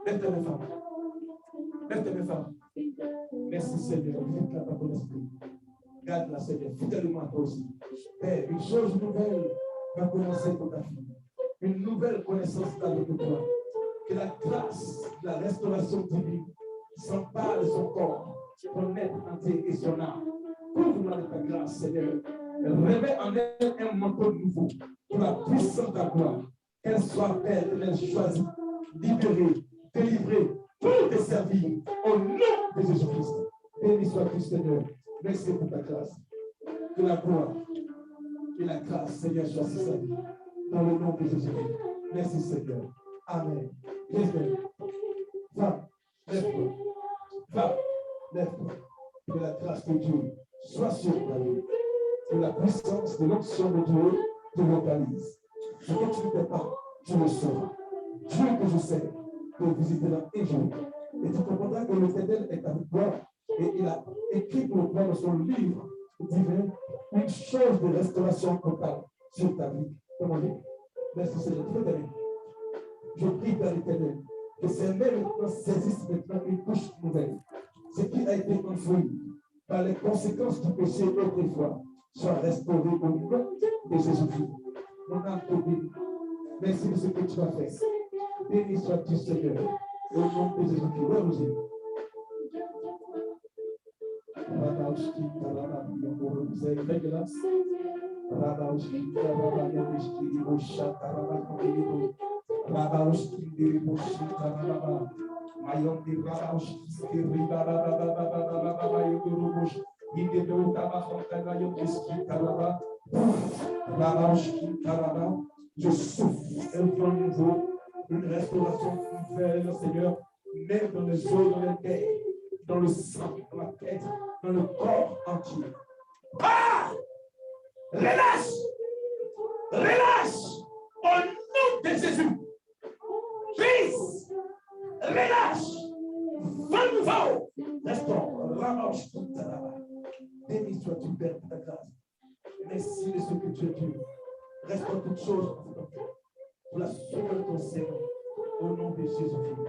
Lève-toi mes femmes. Lève-toi mes femmes. Merci Seigneur. Visite-la par ton esprit. Garde-la Seigneur. Fidèlement à toi aussi. Père, une chose nouvelle va commencer pour ta fille. Une nouvelle connaissance avec toi. Que la grâce de la restauration divine s'empare de son corps, son être entier et son âme. Couvre-la de ta grâce, Seigneur. Réveille en elle un manteau nouveau pour la puissance de ta gloire. Qu'elle soit, Père, qu'elle choisie, libérée, délivrée, pour te servir au nom de Jésus-Christ. Béni sois-tu, Seigneur. Merci pour ta grâce. Que la gloire et la grâce, Seigneur, soit sur sa vie. Dans le nom de Jésus-Christ. Merci, Seigneur. Amen. Jésus. Va, lève-toi. Va, lève-toi. Que la grâce de Dieu soit sur ta vie. Que la puissance de l'onction de Dieu te localise. Ce que tu ne fais pas, tu le sauras. Dieu que je sais te visitera un jour. Et tu comprendras que l'Éternel est avec toi. Et il a écrit pour toi dans son livre divin une chose de restauration totale sur ta vie. Comment dire? Merci Seigneur. Je prie dans l'Éternel que ces mains maintenant saisissent maintenant une couche nouvelle. Ce qui a été enfoui par les conséquences du péché autrefois soit restauré au nom de Jésus-Christ. Mon âme te bénit. Merci de ce que tu as fait. Béni sois-tu, Seigneur. Au nom de Jésus-Christ. Reposez. Vous avez grâce. Je souffle un vent nouveau, une restauration nouvelle, Seigneur, même dans les eaux, dans les terres, dans le sang, dans la tête, dans le corps entier. Ah! Relâche! Relâche! Au nom de Jésus! Prise! Relâche! Vent nouveau! Restaure! Ramasse tout ça là-bas. Béni sois-tu, Père, pour ta grâce. Merci de ce que tu es Dieu. Restaure toutes choses pour la sauve de ton Seigneur. Au nom de Jésus-Christ.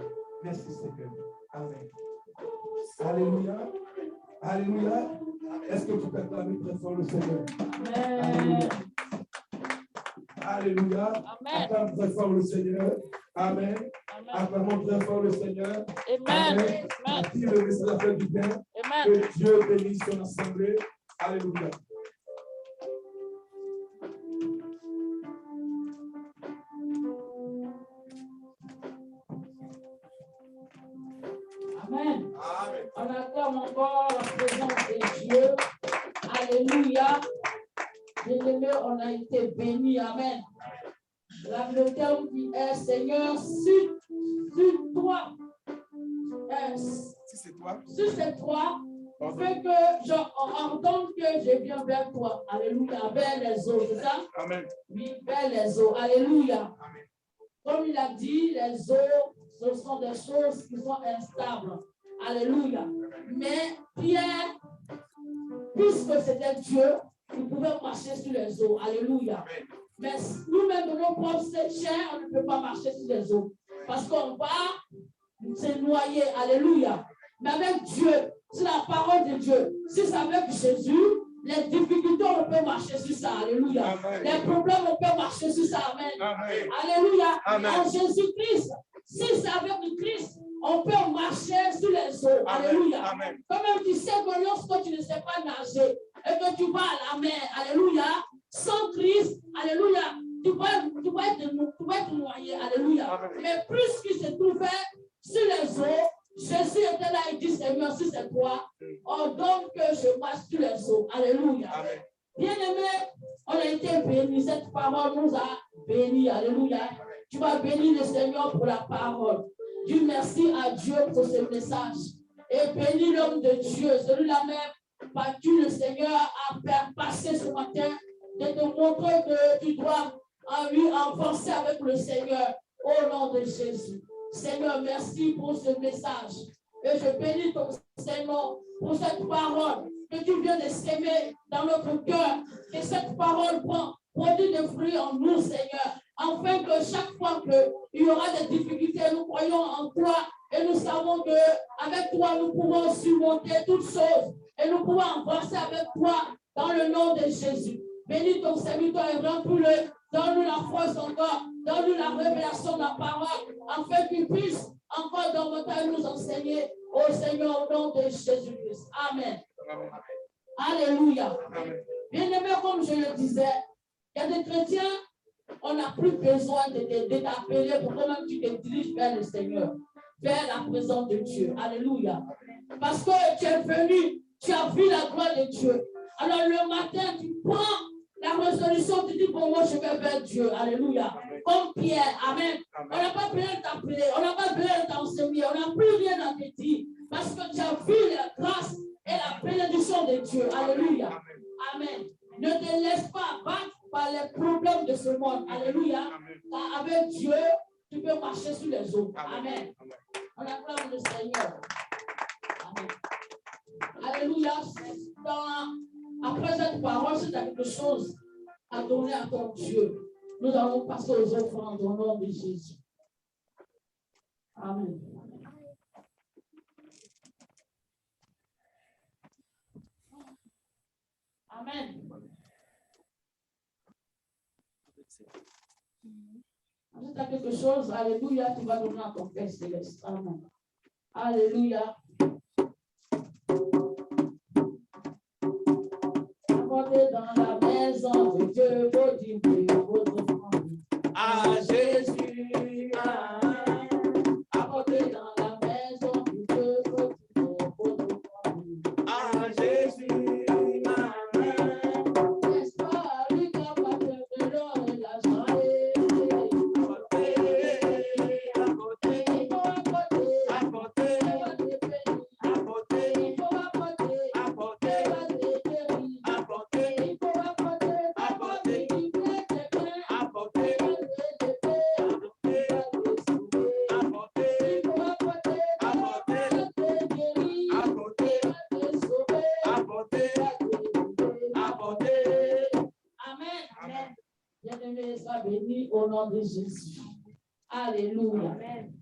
Merci, Seigneur. Amen. Alléluia. Alléluia. Est-ce que tu peux acclamer très fort le Seigneur? Amen. Alléluia. Acclame très fort le Seigneur. Amen. Acclamons très fort le Seigneur. Amen. Active le message à faire du bien. Que Dieu bénisse son assemblée. Alléluia. Amen. On acclame encore la présence de Dieu. Alléluia. Bien-aimés, on a été bénis. Amen. Le terme qui est Seigneur, si toi, si c'est toi, fait que j'entende que je viens vers toi. Alléluia. Vers les eaux, c'est ça? Amen. Oui, vers les eaux. Alléluia. Amen. Comme il a dit, les eaux, ce sont des choses qui sont instables. Alléluia. Mais Pierre, puisque c'était Dieu, il pouvait marcher sur les eaux. Alléluia. Mais nous-mêmes, de nos propres chairs, on ne peut pas marcher sur les eaux. Parce qu'on va se noyer. Alléluia. Mais avec Dieu, c'est la parole de Dieu. Si c'est avec Jésus, les difficultés, on peut marcher sur ça. Alléluia. Amen. Les problèmes, on peut marcher sur ça. Amen. Amen. Alléluia. Amen. En Jésus-Christ, si c'est avec le Christ, on peut marcher sur les eaux. Amen. Alléluia. Amen. Comme même tu sais que lorsque tu ne sais pas nager et que tu vas à la mer, alléluia, sans Christ, alléluia, tu vas être noyé. Alléluia. Amen. Mais plus qu'il se trouvait sur les eaux, Jésus était là, il dit, Seigneur, si c'est toi, ordonne que je marche sur les eaux. Alléluia. Amen. Bien-aimé, on a été bénis. Cette parole nous a bénis. Alléluia. Tu vas bénir le Seigneur pour la parole. Dis merci à Dieu pour ce message. Et bénis l'homme de Dieu, celui-là même, par qui le Seigneur a fait passer ce matin, de te montrer que tu dois lui avancer avec le Seigneur au nom de Jésus. Seigneur, merci pour ce message. Et je bénis ton Seigneur pour cette parole que tu viens de s'aimer dans notre cœur. Que cette parole produit des fruits en nous, Seigneur. Afin que chaque fois qu'il y aura des difficultés, nous croyons en toi et nous savons qu'avec toi, nous pouvons surmonter toutes choses et nous pouvons avancer avec toi dans le nom de Jésus. Bénis ton serviteur et remplis-le. Donne-nous la force encore. Donne-nous la révélation de la parole afin qu'il puisse encore davantage nous enseigner au Seigneur au nom de Jésus-Christ. Amen. Amen. Alléluia. Bien-aimé, comme je le disais, il y a des chrétiens, on n'a plus besoin de t'appeler pour que même tu te diriges vers le Seigneur, vers la présence de Dieu. Alléluia. Parce que tu es venu, tu as vu la gloire de Dieu. Alors le matin, tu prends la résolution, tu dis, bon, moi je vais vers Dieu. Alléluia. Amen. Comme Pierre. Amen. Amen. On n'a pas besoin de t'appeler, on n'a pas besoin de t'enseigner, on n'a plus rien à te dire. Parce que tu as vu la grâce et la bénédiction de Dieu. Alléluia. Amen. Ne te laisse pas abattre par les problèmes de ce monde. Alléluia. Car avec Dieu, tu peux marcher sur les eaux. Amen. On acclame le Seigneur. Amen. Alléluia. Après cette parole, si tu as quelque chose à donner à ton Dieu, nous allons passer aux offrandes au nom de Jésus. Amen. Amen. Si tu as quelque chose, alléluia, tu vas donner à ton Père céleste. Amen. Alléluia. Dans la maison de béni au nom de Jésus. Alléluia. Amen.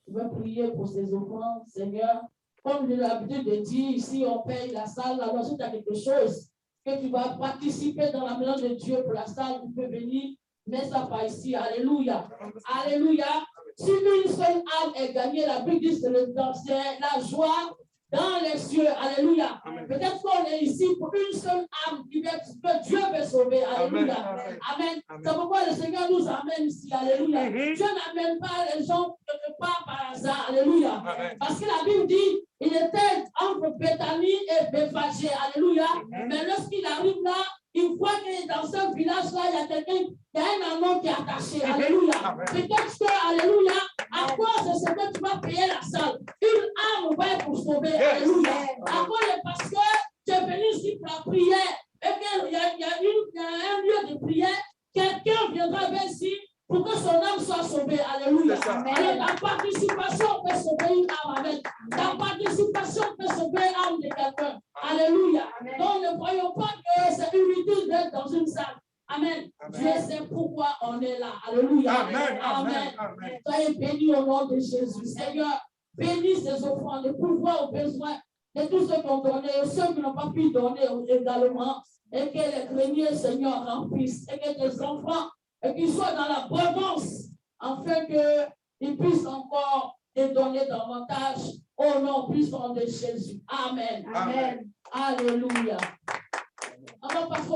Je vais prier pour ces offrandes, Seigneur. Comme j'ai l'habitude de dire, ici on paye la salle, alors si tu as quelque chose que tu vas participer dans la maison de Dieu pour la salle, tu peux venir, mets ça par ici. Alléluia. Alléluia. Si une seule âme est gagnée, la Bible dit c'est la joie dans les cieux. Alléluia. Peut-être qu'on est ici pour une seule âme que Dieu veut sauver. Alléluia. Amen. Amen. C'est pourquoi le Seigneur nous amène ici. Alléluia. Dieu n'amène pas les gens quelque part par hasard. Alléluia. Amen. Parce que la Bible dit, il était entre Béthanie et Bethphagée. Alléluia. Mais lorsqu'il arrive là, il voit que dans ce village-là, il y a quelqu'un, il y a un amant qui est attaché. Alléluia. Peut-être que, alléluia, à cause de ce que tu vas payer la salle, une âme va être pour sauver. Alléluia. À cause de parce que tu es venu ici pour la prière, et qu'il y a un lieu de prière, quelqu'un viendra ici pour que son âme soit sauvée. Alléluia. Alors, ta participation peut sauver une âme. Amen. Ta participation peut sauver l'âme de quelqu'un. Alléluia. Donc, ne croyons pas que c'est inutile d'être dans une salle. Amen. Dieu sait pourquoi on est là. Alléluia. Amen. Amen. Soyez bénis au nom de Jésus. Seigneur, bénis ces offrandes, le pouvoir aux besoins de tous ceux qui ont donné, et ceux qui n'ont pas pu donner également. Et que les greniers, Seigneur, remplissent. Et que tes enfants, et qu'ils soient dans l'abondance, afin qu'ils puissent encore te donner davantage au nom puissant de Jésus. Amen. Amen. Alléluia. On va passer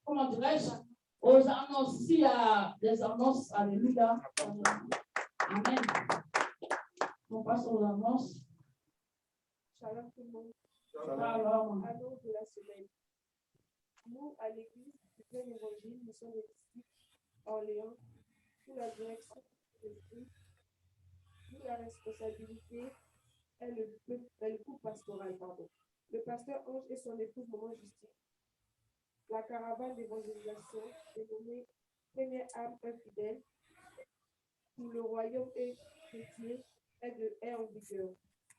comment dirais-je, aux annonces. S'il y a des annonces, alléluia. Amen. On passe aux annonces. Shalom tout le monde. Shalom. Annonce de la semaine. Nous, à l'église du plein évangile, nous sommes les disciples Orléans, sous la direction de l'esprit, sous la responsabilité est le groupe pastoral. Le pasteur Ange et son épouse Maman Justine. La caravane d'évangélisation est nommée Première âme infidèle, où le royaume de Dieu est en vigueur.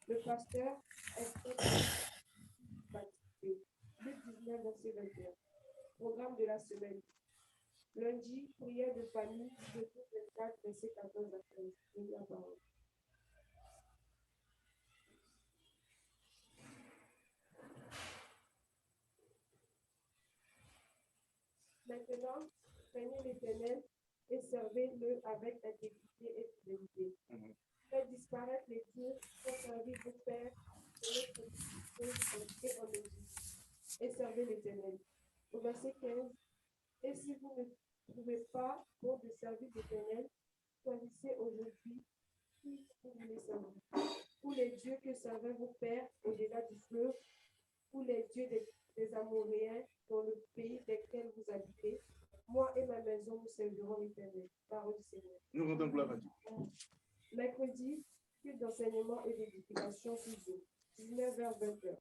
Le pasteur est baptisé. Luc 19, verset 21. Programme de la semaine. Lundi, prière de famille, 24, verset 14 à 15. La parole. Maintenant, craignez l'Éternel et servez-le avec intégrité et fidélité. Faites disparaître les dieux, conservez vos pères et en Égypte, et servez l'Éternel. Au verset 15, et si vous ne trouvez pas bon de servir l'Éternel, choisissez aujourd'hui qui vous voulez servir. Ou les dieux que servaient vos pères au-delà du fleuve, ou les dieux des Amoréens dans le pays desquels vous habitez. Moi et ma maison, nous servirons l'Éternel. Parole du Seigneur. Nous rendons gloire à Dieu. Mercredi, culte d'enseignement et d'éducation sur Zoom, 19h, 20h.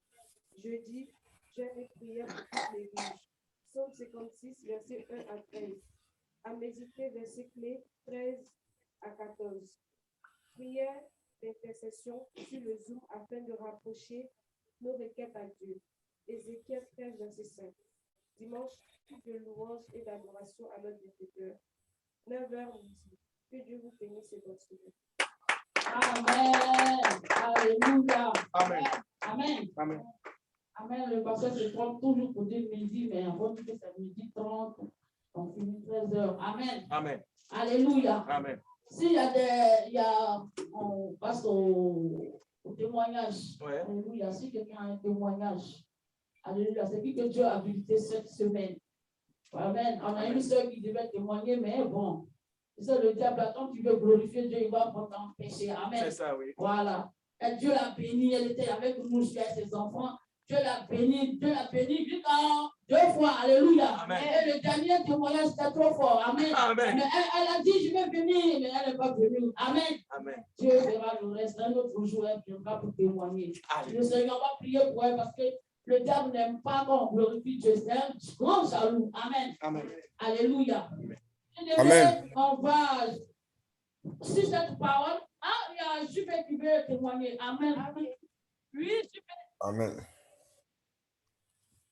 Jeudi, jeûne et prière pour toutes les riches. Psaume 56, versets 1 à 13. À méditer, verset clé 13 à 14. Prière d'intercession sur le Zoom afin de rapprocher nos requêtes à Dieu. Ézéchiel 13, verset 5. Dimanche, culte de louange et d'adoration à notre Bienfaiteur. 9h midi. Que Dieu vous bénisse et votre semaine. Amen. Alléluia. Amen. Amen. Amen. Amen. Le pasteur se trompe toujours pour dire midi, mais on va dire que c'est midi 30. On finit 13h. Amen. Amen. Alléluia. Amen. S'il y a on passe au témoignage. Ouais. Alléluia. Si quelqu'un a un témoignage, alléluia, c'est qui que Dieu a habilité cette semaine. Amen. On a une soeur qui devait témoigner, mais bon, c'est le diable. Quand tu veux glorifier Dieu, il va pour t'empêcher. Amen. C'est ça, oui. Voilà. Et Dieu l'a béni, elle était avec nous, chez ses enfants. Dieu l'a béni, deux fois. Alléluia. Amen. Et le dernier témoignage, c'était trop fort. Amen. Amen. Mais elle a dit, je vais venir, mais elle n'est pas venue. Amen. Amen. Dieu verra le reste. Un autre jour, elle viendra pour témoigner. Amen. Le Seigneur va prier pour elle parce que le diable n'aime pas qu'on glorifie Dieu. C'est un grand jaloux. Amen. Amen. Alléluia. Amen. On va sur cette parole. Ah, il y a Juppé qui veut témoigner. Amen. Oui, Juppé. Amen.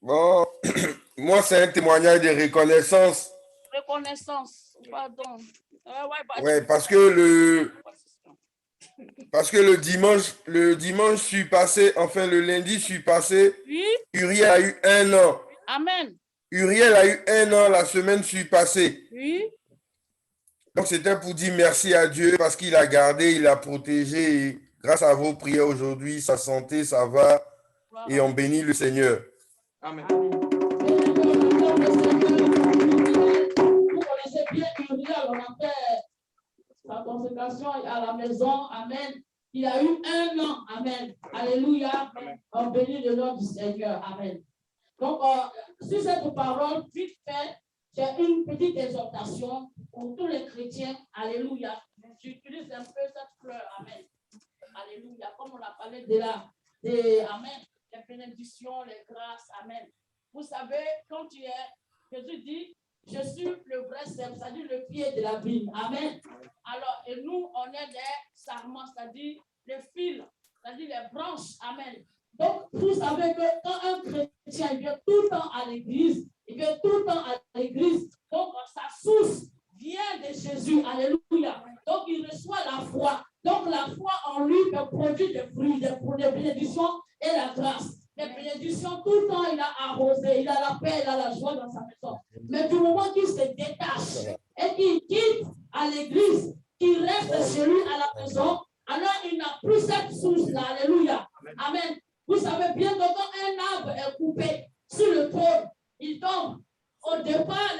Bon, moi, c'est un témoignage de reconnaissance reconnaissance. Pardon. Ouais, parce que le dimanche, je suis passé, enfin le lundi, je suis passé. Oui. Uriel a eu 1 an. Amen. Uriel a eu 1 an la semaine, je suis passé. Oui. Donc, c'était pour dire merci à Dieu parce qu'il a gardé, il a protégé. Et grâce à vos prières aujourd'hui, sa santé, ça va. Et on bénit le Seigneur. Amen. Amen. Vous connaissez bien Uriel, on a fait sa consécration à la maison. Amen. Il a eu 1 an. Amen. Alléluia. On bénit le nom du Seigneur. Amen. Donc, sur cette parole, vite fait, j'ai une petite exhortation pour tous les chrétiens. Alléluia. J'utilise un peu cette fleur. Amen. Alléluia. Comme on a parlé de Amen. Les bénédictions, les grâces. Amen. Vous savez, quand Jésus dit, je suis le vrai cep, c'est-à-dire le pied de la vigne. Amen. Alors, et nous, on est des sarments, c'est-à-dire les fils, c'est-à-dire les branches. Amen. Donc, vous savez que quand un chrétien vient tout le temps à l'église, donc sa source vient de Jésus. Alléluia. Donc, il reçoit la foi. Donc, la foi en lui peut produire des fruits, des bénédictions et la grâce. Les bénédictions, tout le temps, il a arrosé, il a la paix, il a la joie dans sa maison. Mais du moment qu'il se détache et qu'il quitte à l'église, qu'il reste chez lui à la maison, alors il n'a plus cette source-là. Alléluia. Amen. Vous savez bien que quand un arbre est coupé sur le trône, il tombe. Au départ,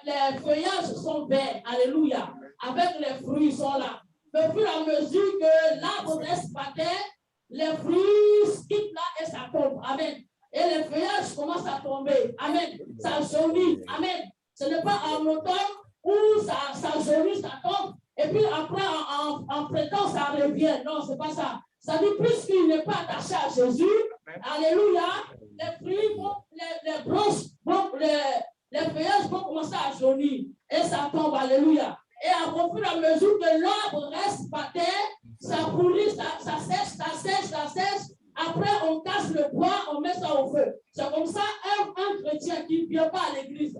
les feuillages sont verts. Alléluia. Avec les fruits, ils sont là. Mais au fur et à mesure que l'arbre reste par terre, les fruits quittent là et ça tombe. Amen. Et les feuillages commencent à tomber. Amen. Ça jaunit. Amen. Ce n'est pas en automne où ça jaunit, ça tombe. Et puis après, en printemps, ça revient. Non, c'est pas ça. Ça dit, puisqu'il n'est pas attaché à Jésus, alléluia, les fruits vont, les branches, les feuillages vont commencer à jaunir. Et ça tombe. Alléluia. Et au fur et à mesure que l'arbre reste par terre, ça pourrit, ça sèche. Après, on casse le bois, on met ça au feu. C'est comme ça, un chrétien qui ne vient pas à l'église,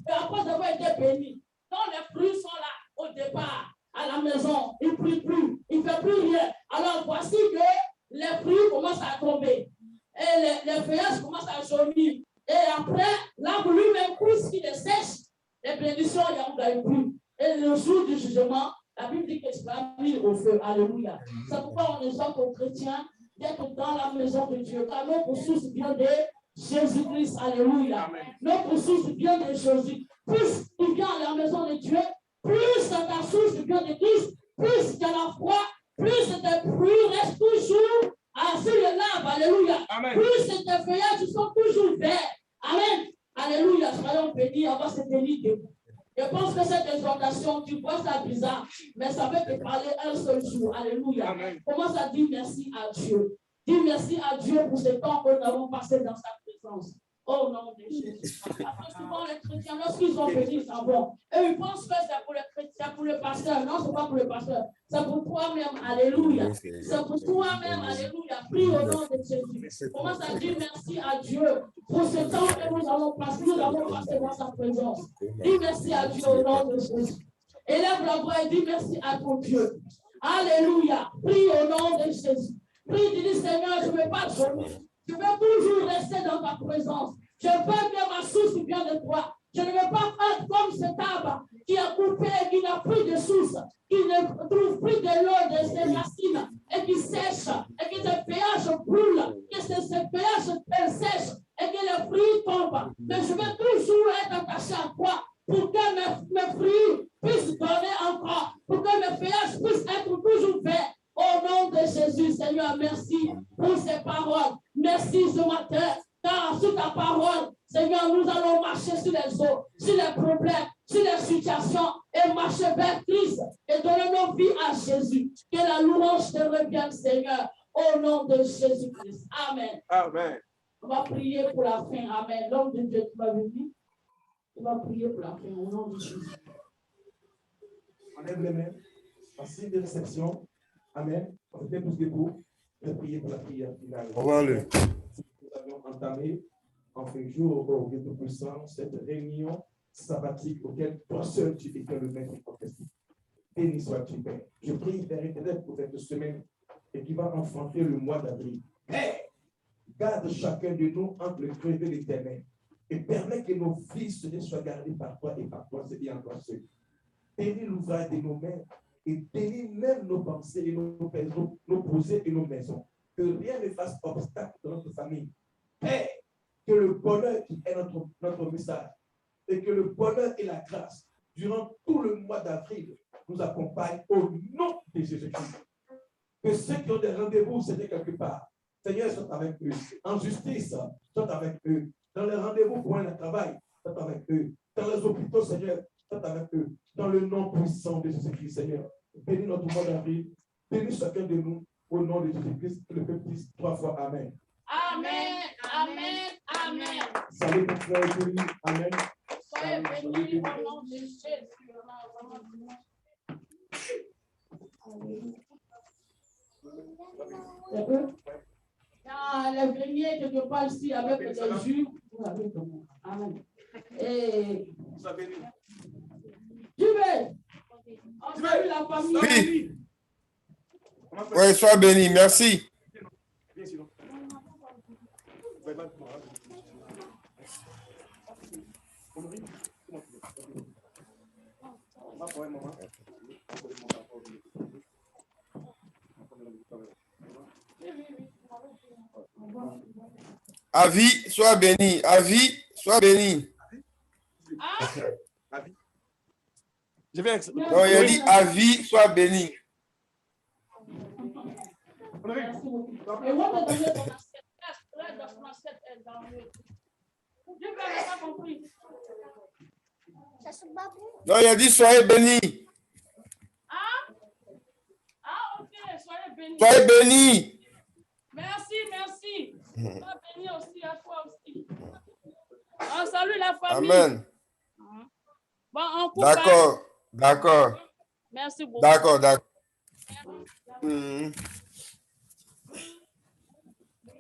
après avoir été béni, dont les fruits sont là au départ, à la maison, il ne prie plus, il ne fait plus rien. Alors, voici que les fruits commencent à tomber. Et les feuillages commencent à jaunir. Et après, l'arbre lui-même, puisqu'il est sèche, les bénédictions, il n'y en a plus. Et le jour du jugement, la Bible dit que tu vas mis au feu. Alléluia. C'est pourquoi on exhorte aux chrétiens d'être dans la maison de Dieu. Car notre source vient de Jésus-Christ. Alléluia. Notre source vient de Jésus. Plus tu viens à la maison de Dieu, plus ta source vient de Christ, plus tu as la foi, plus tes fruits restent toujours sur le l'arbre. Alléluia. Amen. Plus tes feuillages sont toujours verts. Amen. Alléluia. Soyons bénis. On va se bénir debout. Je pense que cette exhortation, tu vois ça bizarre, mais ça peut te parler un seul jour. Alléluia. Amen. Commence à dire merci à Dieu. Dis merci à Dieu pour ce temps que nous avons passé dans sa présence. Au nom de Jésus. Parce que souvent les chrétiens, lorsqu'ils ont béni, ils s'en vont. Et ils pensent que c'est pour les chrétiens, pour le pasteur. Non, ce n'est pas pour le pasteur. C'est pour toi-même. Alléluia. C'est pour toi-même. Alléluia. Prie au nom de Jésus. Commence à dire merci à Dieu pour ce temps que nous avons passé dans sa présence. Dis merci à Dieu au nom de Jésus. Élève la voix et dis merci à ton Dieu. Alléluia. Prie au nom de Jésus. Prie, dis Seigneur, je ne veux pas te donner. Je veux toujours rester dans ta présence. Je veux que ma source vienne de toi. Je ne veux pas être comme cet arbre qui a coupé, qui n'a plus de source, qui ne trouve plus de l'eau de ses racines et qui sèche, et que ses feuillages brûlent, que ses feuillages sèchent et que les fruits tombent. Mais je veux toujours être attaché à toi pour que mes fruits puissent donner encore, pour que mes feuillages puissent être toujours verts. Au nom de Jésus, Seigneur, merci pour ces paroles. Merci ce matin, car sur ta parole, Seigneur, nous allons marcher sur les eaux, sur les problèmes, sur les situations et marcher vers Christ et donner nos vies à Jésus. Que la louange te revienne, Seigneur, au nom de Jésus-Christ. Amen. Amen. On va prier pour la fin. Amen. L'homme de Dieu, tu vas venir. On va prier pour la fin, au nom de Jésus. On lève les mains en signe de réception. Amen. On se fait tous debout. Je vais prier pour la prière finale. On va aller. Nous avons entamé en fin de jour au Dieu Tout-Puissant cette réunion sabbatique auquel toi seul tu étais le maître orchestre. Béni sois-tu, Père. Je prie, Père éternel, pour cette semaine et qui va enfanter le mois d'avril. Père, garde chacun de nous entre le creux de l'éternel et permets que nos vies soient gardées par toi et par toi, c'est bien en toi seul. Bénis l'ouvrage de nos mains et bénis même nos pensées et nos projets et nos maisons. Que rien ne fasse obstacle dans notre famille. Père, que le bonheur qui est notre message et que le bonheur et la grâce durant tout le mois d'avril nous accompagnent au nom de Jésus-Christ. Que ceux qui ont des rendez-vous, c'était quelque part, Seigneur, sois avec eux. En justice, sois avec eux. Dans les rendez-vous pour un travail, sois avec eux. Dans les hôpitaux, Seigneur, sois avec eux. Dans le nom puissant de Jésus-Christ, Seigneur. Bénis notre mois d'avril. Bénis chacun de nous au nom de Jésus-Christ. Que le peuple dise 3 fois Amen. Amen, amen, amen. Salut, mon frère, béni. Amen. Soyez bénis au nom de Jésus. Les béniers quelque part ici avec les jus. Amen. Et tu veux? On salue la famille. Oui. Oui, sois béni. Merci. Avis, sois béni. Avis, sois béni. Je vais. Non, il a dit avis, sois béni. Merci beaucoup. Et moi, je vais donner ton assiette. Ton assiette est dans le. Je n'ai pas compris. Non, il a dit soyez béni. Ok, soyez bénis. Soyez béni. Merci, merci. Sois béni aussi à toi aussi. On salue la famille. Amen. Bon, on coupe. D'accord, d'accord. Merci beaucoup. D'accord, d'accord.